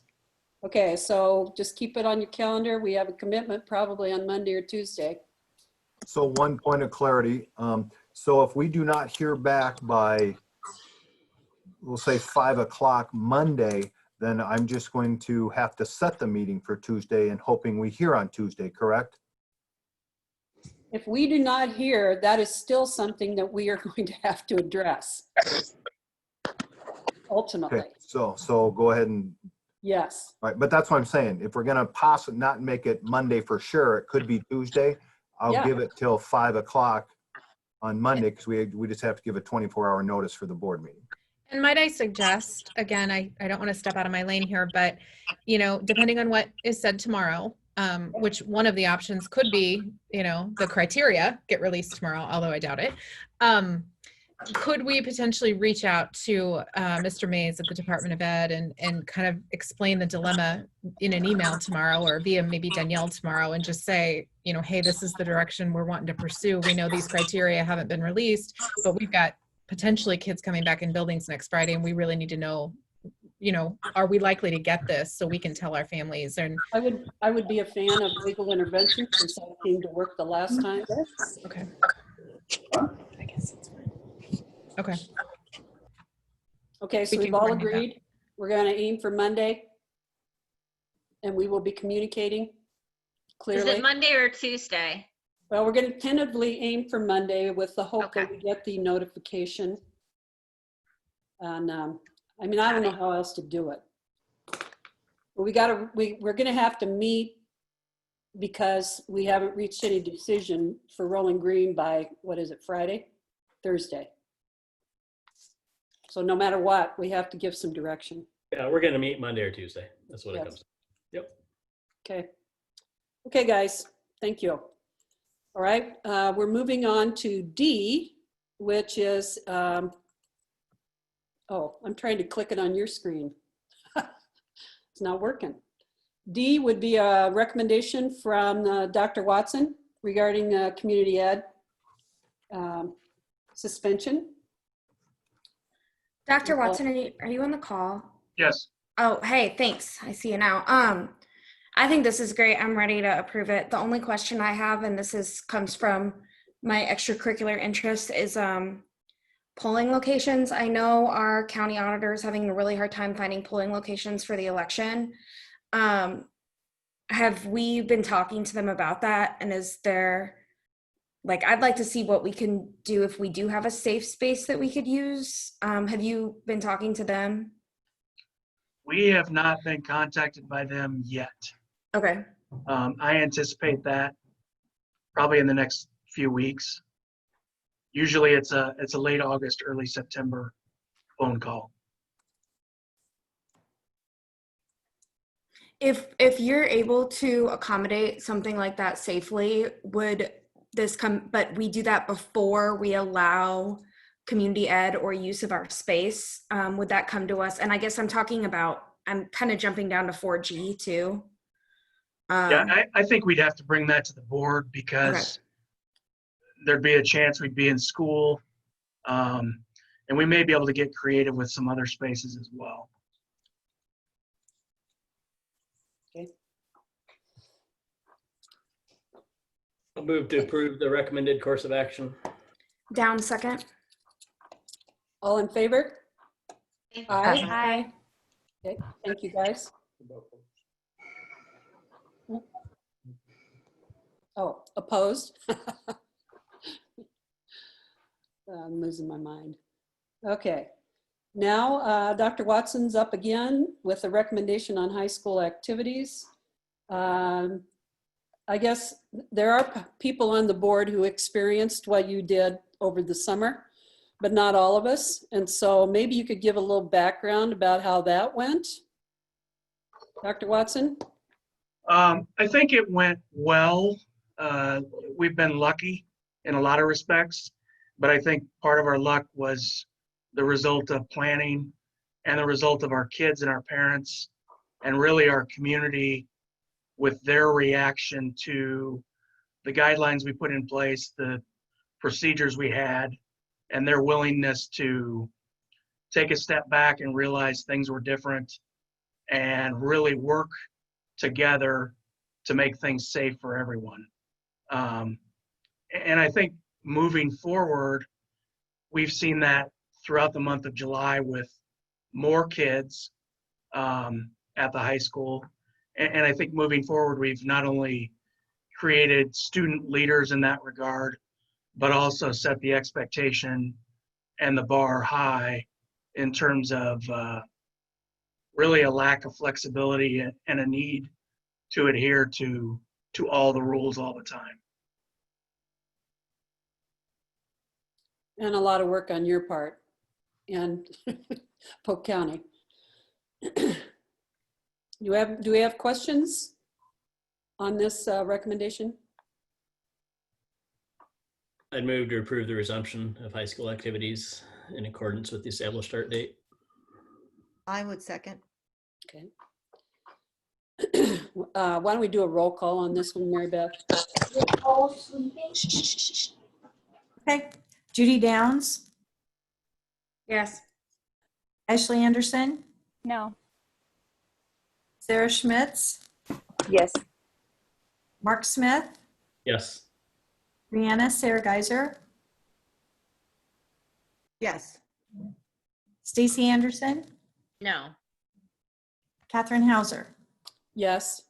Okay, so just keep it on your calendar. We have a commitment probably on Monday or Tuesday. So one point of clarity. So if we do not hear back by, we'll say 5 o'clock Monday, then I'm just going to have to set the meeting for Tuesday and hoping we hear on Tuesday, correct? If we do not hear, that is still something that we are going to have to address. Ultimately, Okay, so go ahead and, yes. right, but that's what I'm saying. If we're gonna possibly not make it Monday for sure, it could be Tuesday. I'll Yeah. give it till 5 o'clock on Monday because we just have to give a 24-hour notice for the board meeting. And might I suggest, again, I don't want to step out of my lane here, but, you know, depending on what is said tomorrow, which one of the options could be, you know, the criteria get released tomorrow, although I doubt it. Could we potentially reach out to Mr. Mays at the Department of Ed and kind of explain the dilemma in an email tomorrow or via maybe Danielle tomorrow and just say, you know, hey, this is the direction we're wanting to pursue. We know these criteria haven't been released, but we've got potentially kids coming back in buildings next Friday and we really need to know, you know, are we likely to get this so we can tell our families? And I would be a fan of legal intervention since I seemed to work the last time. okay. I guess that's fine. Okay. Okay, so We we've can all coordinate that. agreed. We're going to aim for Monday. And we will be communicating Is clearly. it Monday or Tuesday? Well, we're going to tentatively aim for Monday with the hope that Okay. we get the notification. And I mean, I don't know how else to do it. But we're going to have to meet because we haven't reached any decision for Rolling Green by, what is it, Friday? Thursday. So no matter what, we have to give some direction. Yeah, we're gonna meet Monday or Tuesday. That's what it Yes. comes to. Yep. Okay. Okay, guys, thank you. All right, we're moving on to D, which is, oh, I'm trying to click it on your screen. It's not working. D would be a recommendation from Dr. Watson regarding community ed suspension. Dr. Watson, are you on the call? Yes. Oh, hey, thanks. I see you now. I think this is great. I'm ready to approve it. The only question I have, and this comes from my extracurricular interest, is polling locations. I know our county auditor is having a really hard time finding polling locations for the election. Have we been talking to them about that? And is there, like, I'd like to see what we can do if we do have a safe space that we could use. Have you been talking to them? We have not been contacted by them yet. Okay. I anticipate that probably in the next few weeks. Usually it's a late August, early September phone call. If you're able to accommodate something like that safely, would this come, but we do that before we allow community ed or use of our space, would that come to us? And I guess I'm talking about, I'm kind of jumping down to 4G too. Yeah, I think we'd have to bring that to the board because there'd be a chance we'd be in school. And we may be able to get creative with some other spaces as well. Okay. I'll move to approve the recommended course of action. Down second. All in favor? Aye. Aye. Okay, thank you, guys. Oh, opposed? I'm losing my mind. Okay. Now, Dr. Watson's up again with a recommendation on high school activities. I guess there are people on the board who experienced what you did over the summer. but not all of us. And so maybe you could give a little background about how that went. Dr. Watson? I think it went well. We've been lucky in a lot of respects, but I think part of our luck was the result of planning and the result of our kids and our parents and really our community with their reaction to the guidelines we put in place, the procedures we had, and their willingness to take a step back and realize things were different and really work together to make things safe for everyone. And I think moving forward, we've seen that throughout the month of July with more kids at the high school. And I think moving forward, we've not only created student leaders in that regard, but also set the expectation and the bar high in terms of really a lack of flexibility and a need to adhere to all the rules all the time. And a lot of work on your part and Polk County. Do we have questions on this recommendation? I'd move to approve the resumption of high school activities in accordance with the established start date. I would second. Okay. Why don't we do a roll call on this one, Mary Beth? Okay. Judy Downs, Yes. Ashley Anderson, No. Sarah Schmitz, Yes. Mark Smith, Yes. Brianna Sarah Geiser, Yes. Stacy Anderson, No. Catherine Hauser. Yes.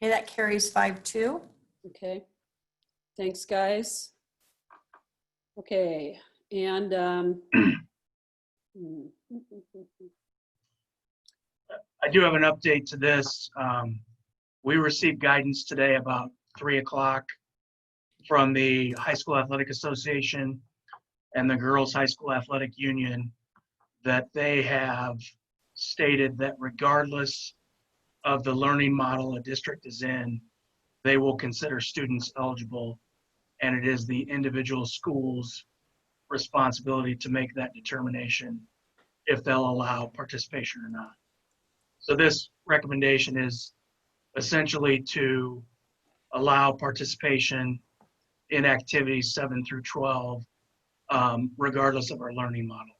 Okay, that carries 5-2. Okay. Thanks, guys. Okay. And I do have an update to this. We received guidance today about 3 o'clock from the High School Athletic Association and the Girls High School Athletic Union that they have stated that regardless of the learning model a district is in, they will consider students eligible, and it is the individual school's responsibility to make that determination if they'll allow participation or not. So this recommendation is essentially to allow participation in activities 7 through 12, regardless of our learning model.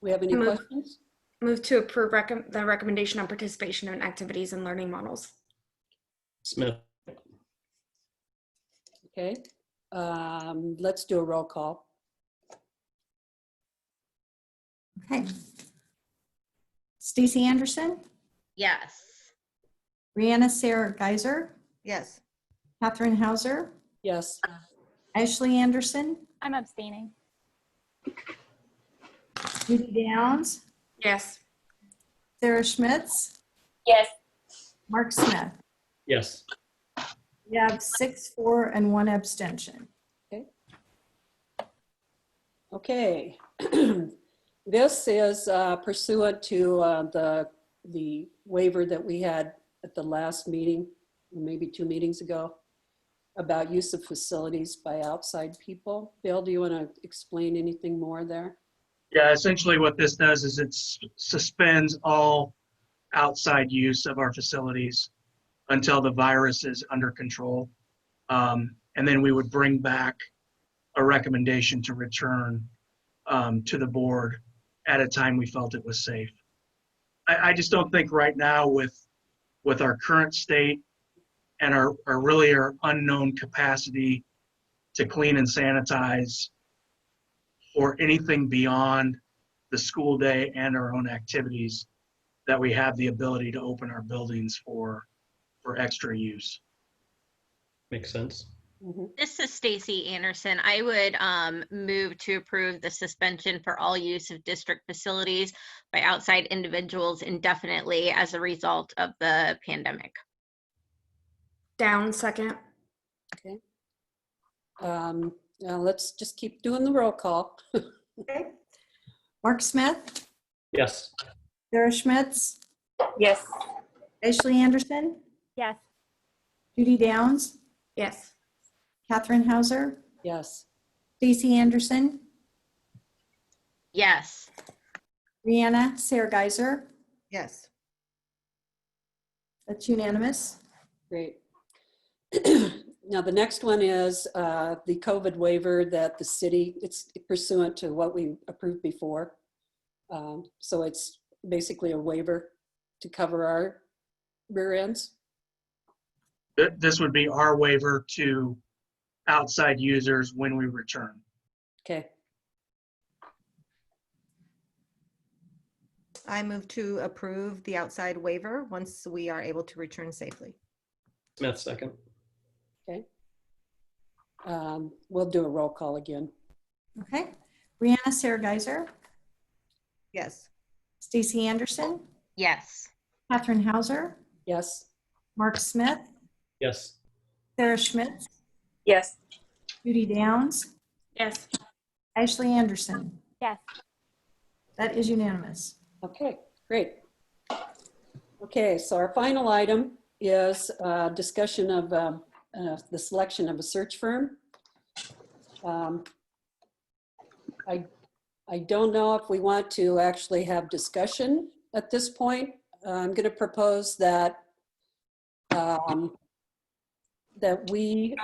we have any questions? Move to approve the recommendation on participation in activities and learning models. Smith. Okay. Let's do a roll call. Okay. Stacy Anderson, Yes. Brianna Sarah Geiser, Yes. Catherine Hauser, Yes. Ashley Anderson, I'm abstaining. Judy Downs, Yes. Sarah Schmitz, Yes. Mark Smith. Yes. We have 6-4 and 1 abstention. Okay. This is pursuant to the waiver that we had at the last meeting, maybe 2 meetings ago, about use of facilities by outside people. Bill, do you want to explain anything more there? Yeah, essentially what this does is it suspends all outside use of our facilities until the virus is under control. And then we would bring back a recommendation to return to the board at a time we felt it was safe. I just don't think right now with our current state and our unknown capacity to clean and sanitize for anything beyond the school day and our own activities, that we have the ability to open our buildings for extra use. Makes sense. This is Stacy Anderson. I would move to approve the suspension for all use of district facilities by outside individuals indefinitely as a result of the pandemic. Down second. Okay. Now let's just keep doing the roll call. Okay. Mark Smith, Yes. Sarah Schmitz, Yes. Ashley Anderson, Yes. Judy Downs, Yes. Catherine Hauser, Yes. Stacy Anderson, Yes. Brianna Sarah Geyser. Yes. That's unanimous. Great. Now, the next one is the COVID waiver that the city, it's pursuant to what we approved before. So it's basically a waiver to cover our rear ends. This would be our waiver to outside users when we return. Okay. I move to approve the outside waiver once we are able to return safely. Smith, second. Okay. We'll do a roll call again. Okay. Brianna Sarah Geyser, Yes. Stacy Anderson, Yes. Catherine Hauser, Yes. Mark Smith, Yes. Sarah Schmitz, Yes. Judy Downs, Yes. Ashley Anderson. Yes. That is unanimous. Okay, great. Okay, so our final item is discussion of the selection of a search firm. I don't know if we want to actually have discussion at this point. I'm going to propose that that we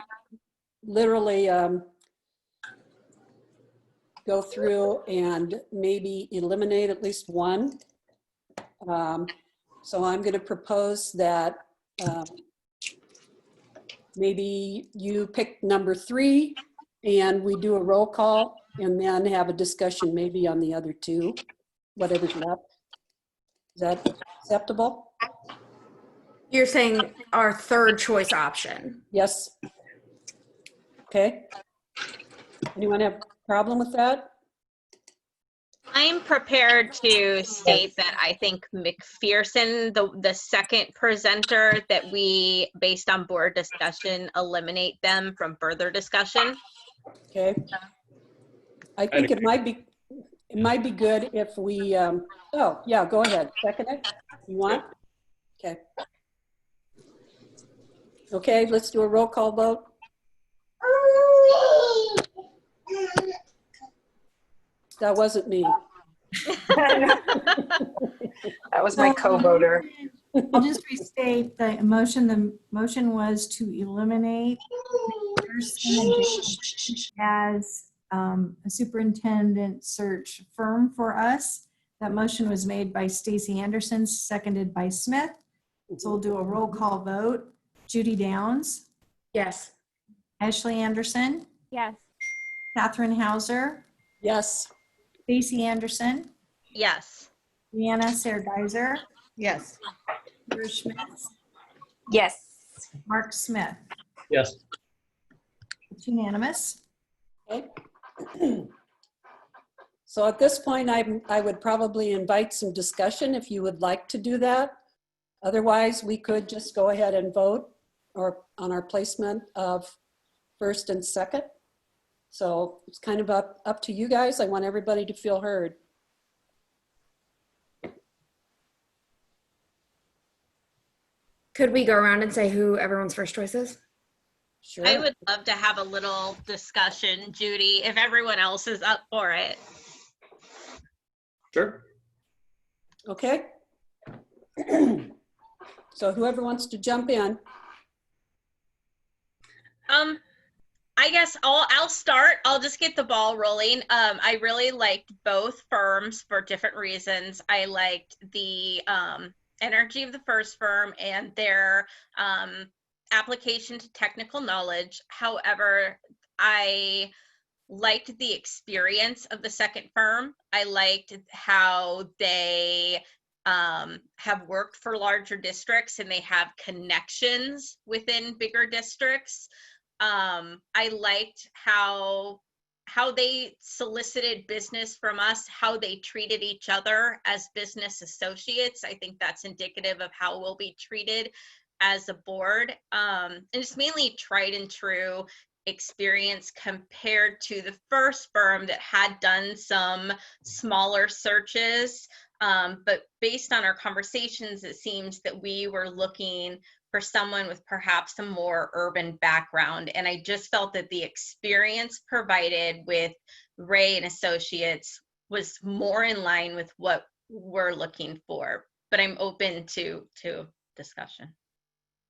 literally go through and maybe eliminate at least one. So I'm going to propose that maybe you pick number 3 and we do a roll call and then have a discussion maybe on the other 2, whatever's left. Is that acceptable? You're saying our third choice option. Yes. Okay. Anyone have a problem with that? I'm prepared to state that I think McPherson, the second presenter, that we, based on board discussion, eliminate them from further discussion. Okay. I think it might be good if we, oh yeah, go ahead, second it. You want? Okay. Okay, let's do a roll call vote. That wasn't me. That was my co-voter. I'll just restate the motion. The motion was to eliminate as a superintendent search firm for us. That motion was made by Stacy Anderson, seconded by Smith. So we'll do a roll call vote. Judy Downs. Yes. Ashley Anderson. Yes. Catherine Hauser. Yes. Stacy Anderson. Yes. Brianna Sarah Geyser. Yes. Sarah Schmitz. Yes. Mark Smith. Yes. It's unanimous. Okay. So at this point, I would probably invite some discussion if you would like to do that. Otherwise, we could just go ahead and vote or on our placement of first and second. So it's kind of up to you guys. I want everybody to feel heard. Could we go around and say who everyone's first choice is? Sure. I would love to have a little discussion, Judy, if everyone else is up for it. Sure. Okay. So whoever wants to jump in. I guess I'll start. I'll just get the ball rolling. I really liked both firms for different reasons. I liked the energy of the first firm and their application to technical knowledge. However, I liked the experience of the second firm. I liked how they have worked for larger districts and they have connections within bigger districts. I liked how they solicited business from us, how they treated each other as business associates. I think that's indicative of how we'll be treated as a board. And it's mainly tried and true experience compared to the first firm that had done some smaller searches. But based on our conversations, it seems that we were looking for someone with perhaps a more urban background. And I just felt that the experience provided with Ray and Associates was more in line with what we're looking for. But I'm open to discussion.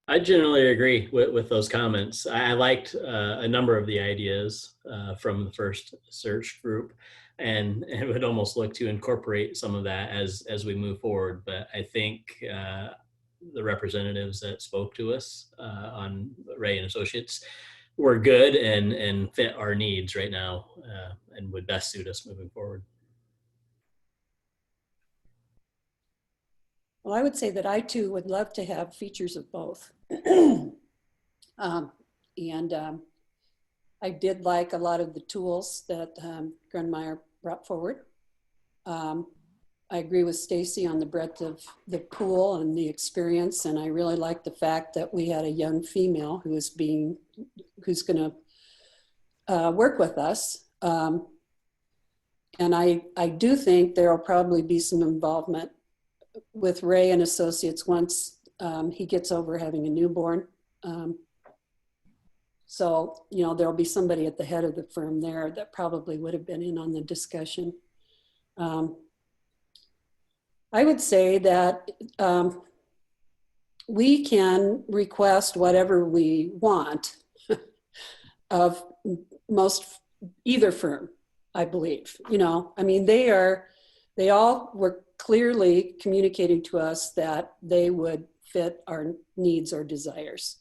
I generally agree with those comments. I liked a number of the ideas from the first search group, and it would almost look to incorporate some of that as we move forward. But I think the representatives that spoke to us on Ray and Associates were good and fit our needs right now and would best suit us moving forward. Well, I would say that I too would love to have features of both. I did like a lot of the tools that Grunmeyer brought forward. I agree with Stacy on the breadth of the pool and the experience, and I really like the fact that we had a young female who's going to work with us. And I do think there will probably be some involvement with Ray and Associates once he gets over having a newborn. So, you know, there'll be somebody at the head of the firm there that probably would have been in on the discussion. I would say that we can request whatever we want of either firm, I believe. You know, I mean, they all were clearly communicating to us that they would fit our needs or desires.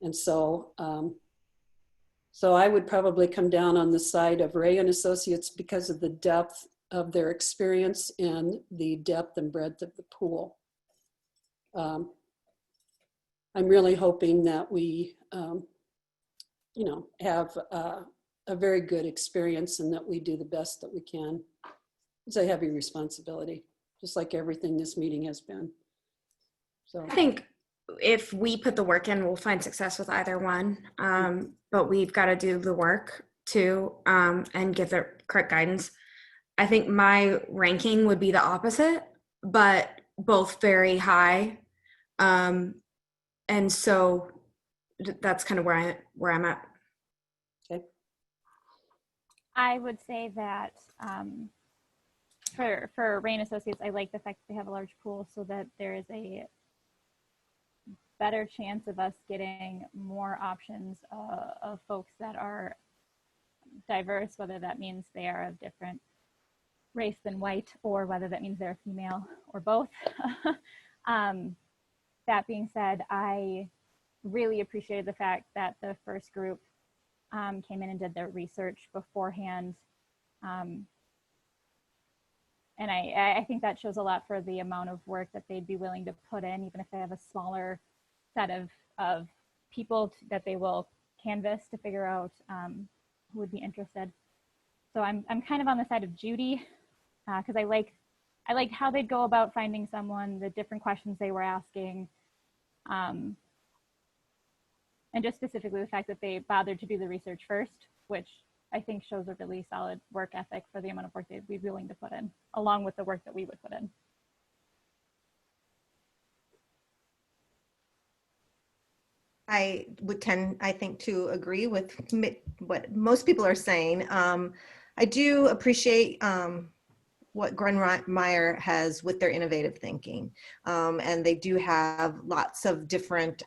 And so, so I would probably come down on the side of Ray and Associates because of the depth of their experience and the depth and breadth of the pool. I'm really hoping that we, you know, have a very good experience and that we do the best that we can. It's a heavy responsibility, just like everything this meeting has been. So I think if we put the work in, we'll find success with either one. But we've got to do the work too and give the correct guidance. I think my ranking would be the opposite, but both very high. And so that's kind of where I'm at. Okay. I would say that for Ray and Associates, I like the fact that they have a large pool so that there is a better chance of us getting more options of folks that are diverse, whether that means they are of different race than white, or whether that means they're female, or both. That being said, I really appreciated the fact that the first group came in and did their research beforehand. And I think that shows a lot for the amount of work that they'd be willing to put in, even if they have a smaller set of people that they will canvass to figure out who would be interested. So I'm kind of on the side of Judy, because I liked how they'd go about finding someone, the different questions they were asking, and just specifically the fact that they bothered to do the research first, which I think shows a really solid work ethic for the amount of work they'd be willing to put in, along with the work that we would put in. I would tend, I think, to agree with what most people are saying. I do appreciate what Grunmeyer has with their innovative thinking. And they do have lots of different,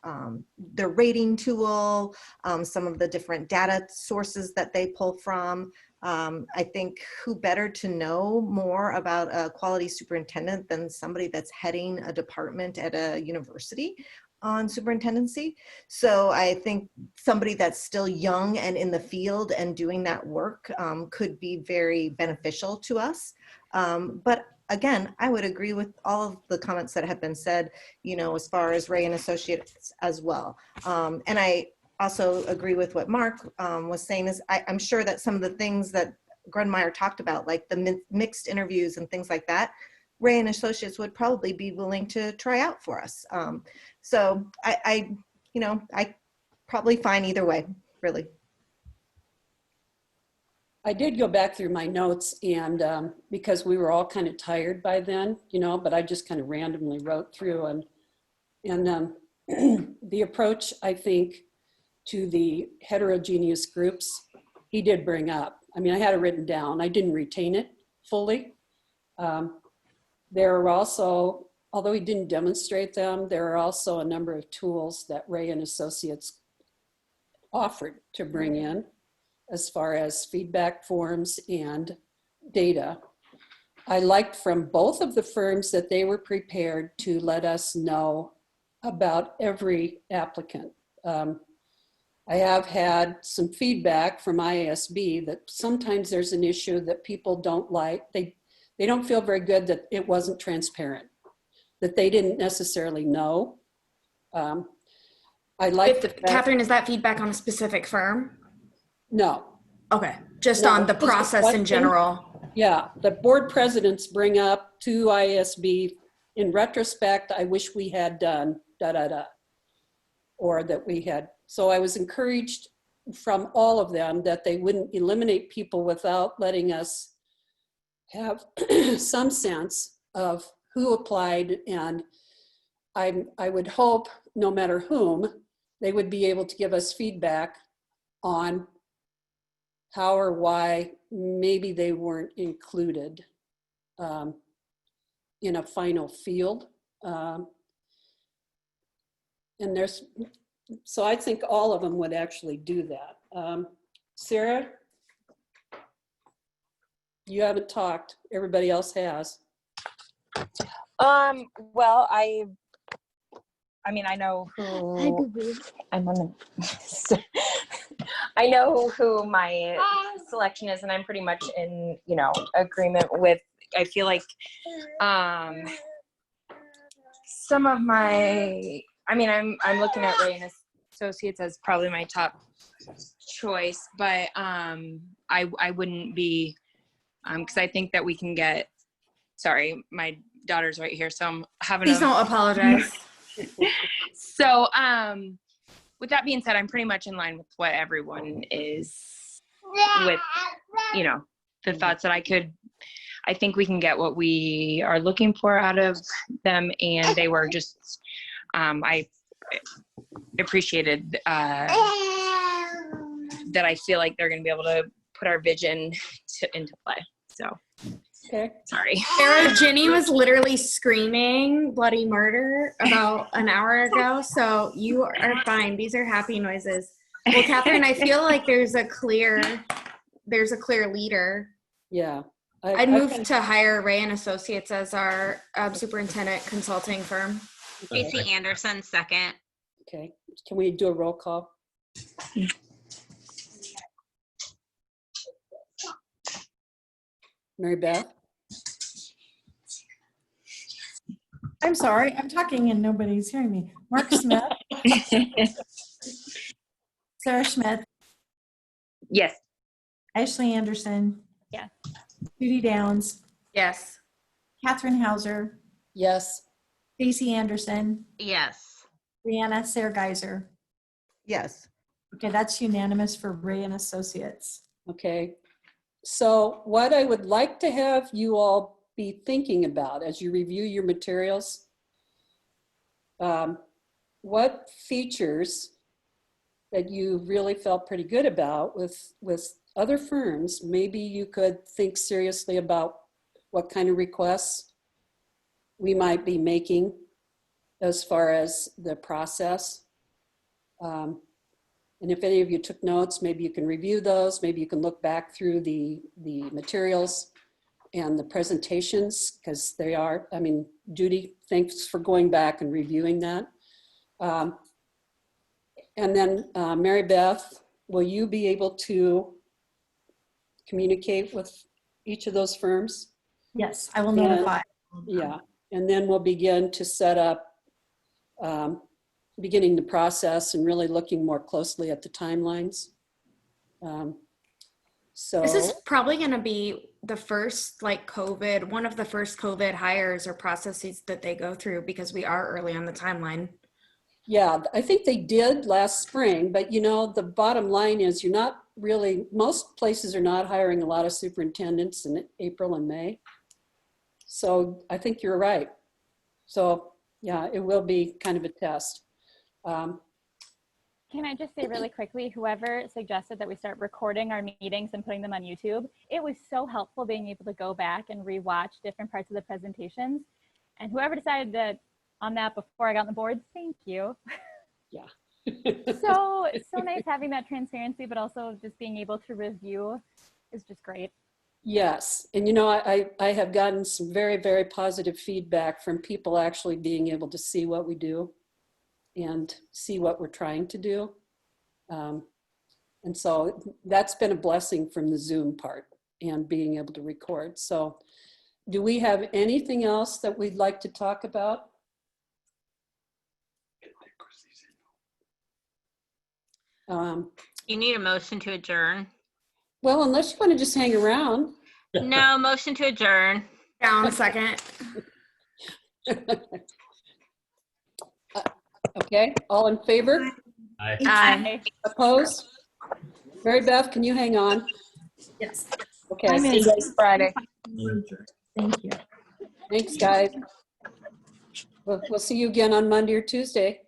their rating tool, some of the different data sources that they pull from. I think who better to know more about a quality superintendent than somebody that's heading a department at a university on superintendency. So I think somebody that's still young and in the field and doing that work could be very beneficial to us. But again, I would agree with all of the comments that have been said, you know, as far as Ray and Associates as well. And I also agree with what Mark was saying is I'm sure that some of the things that Grunmeyer talked about, like the mixed interviews and things like that, Ray and Associates would probably be willing to try out for us. So I probably fine either way, really. I did go back through my notes, and because we were all kind of tired by then, but I just kind of randomly wrote through, and the approach, I think, to the heterogeneous groups, he did bring up. I mean, I had it written down. I didn't retain it fully. There are also, although he didn't demonstrate them, there are also a number of tools that Ray and Associates offered to bring in, as far as feedback forms and data. I liked from both of the firms that they were prepared to let us know about every applicant. I have had some feedback from IASB that sometimes there's an issue that people don't like. They don't feel very good that it wasn't transparent, that they didn't necessarily know. I like Catherine, is that feedback on a specific firm? No. Okay, just No, on the just a process in question. general. Yeah, the board presidents bring up to IASB, in retrospect, I wish we had done da-da-da, or that we had. So I was encouraged from all of them that they wouldn't eliminate people without letting us have some sense of who applied, and I would hope, no matter whom, they would be able to give us feedback on how or why maybe they weren't included in a final field. And so I think all of them would actually do that. Sarah, you haven't talked, everybody else has. Well, I mean, I know who I know who my selection is, and I'm pretty much in, agreement with, I feel like some of my, I'm looking at Ray and Associates as probably my top choice, but I wouldn't be, because I think that we can get, sorry, my daughter's right here, so I'm having Please don't apologize. So, with that being said, I'm pretty much in line with what everyone is with, the thoughts that I think we can get what we are looking for out of them. And they were just, I appreciated that I feel like they're going to be able to put our vision into play. So. Okay. Sorry. Sarah, Ginny was literally screaming bloody murder about an hour ago, so you are fine. These are happy noises. Well, Catherine, I feel like there's a clear leader. Yeah. I'd move to hire Ray and Associates as our superintendent consulting firm. Casey Anderson, second. Okay. Can we do a roll call? Mary Beth? I'm sorry, I'm talking and nobody's hearing me. Mark Smith. Sarah Schmidt. Yes. Ashley Anderson. Yes. Judy Downs. Yes. Catherine Hauser. Yes. Stacey Anderson. Yes. Brianna Sergeiser. Yes. Okay, that's unanimous for Ray and Associates. Okay. So what I would like to have you all be thinking about as you review your materials, what features that you really felt pretty good about with other firms, maybe you could think seriously about what kind of requests we might be making as far as the process. And if any of you took notes, maybe you can review those. Maybe you can look back through the materials and the presentations, because they are, Judy, thanks for going back and reviewing that. And then Mary Beth, will you be able to communicate with each of those firms? Yes, I will notify. Yeah, and then we'll begin to set up, beginning the process and really looking more closely at the timelines. So this is probably going to be the first like COVID, one of the first COVID hires or processes that they go through because we are early on the timeline. Yeah, I think they did last spring, but you know, the bottom line is you're not really, most places are not hiring a lot of superintendents in April and May. So I think you're right. So yeah, it will be kind of a test. Can I just say really quickly, whoever suggested that we start recording our meetings and putting them on YouTube, it was so helpful being able to go back and rewatch different parts of the presentations. And whoever decided that on that before I got on the board, thank you. Yeah. So nice having that transparency, but also just being able to review is just great. Yes, and you know, I have gotten some very, very positive feedback from people actually being able to see what we do and see what we're trying to do. And so that's been a blessing from the Zoom part and being able to record. So do we have anything else that we'd like to talk about? You need a motion to adjourn. Well, unless you want to just hang around. No, motion to adjourn. Down a second. Okay, all in favor? Aye. Aye. Opposed? Mary Beth, can you hang on? Yes. Okay, See you guys Friday. Thank you. thanks, guys. We'll see you again on Monday or Tuesday.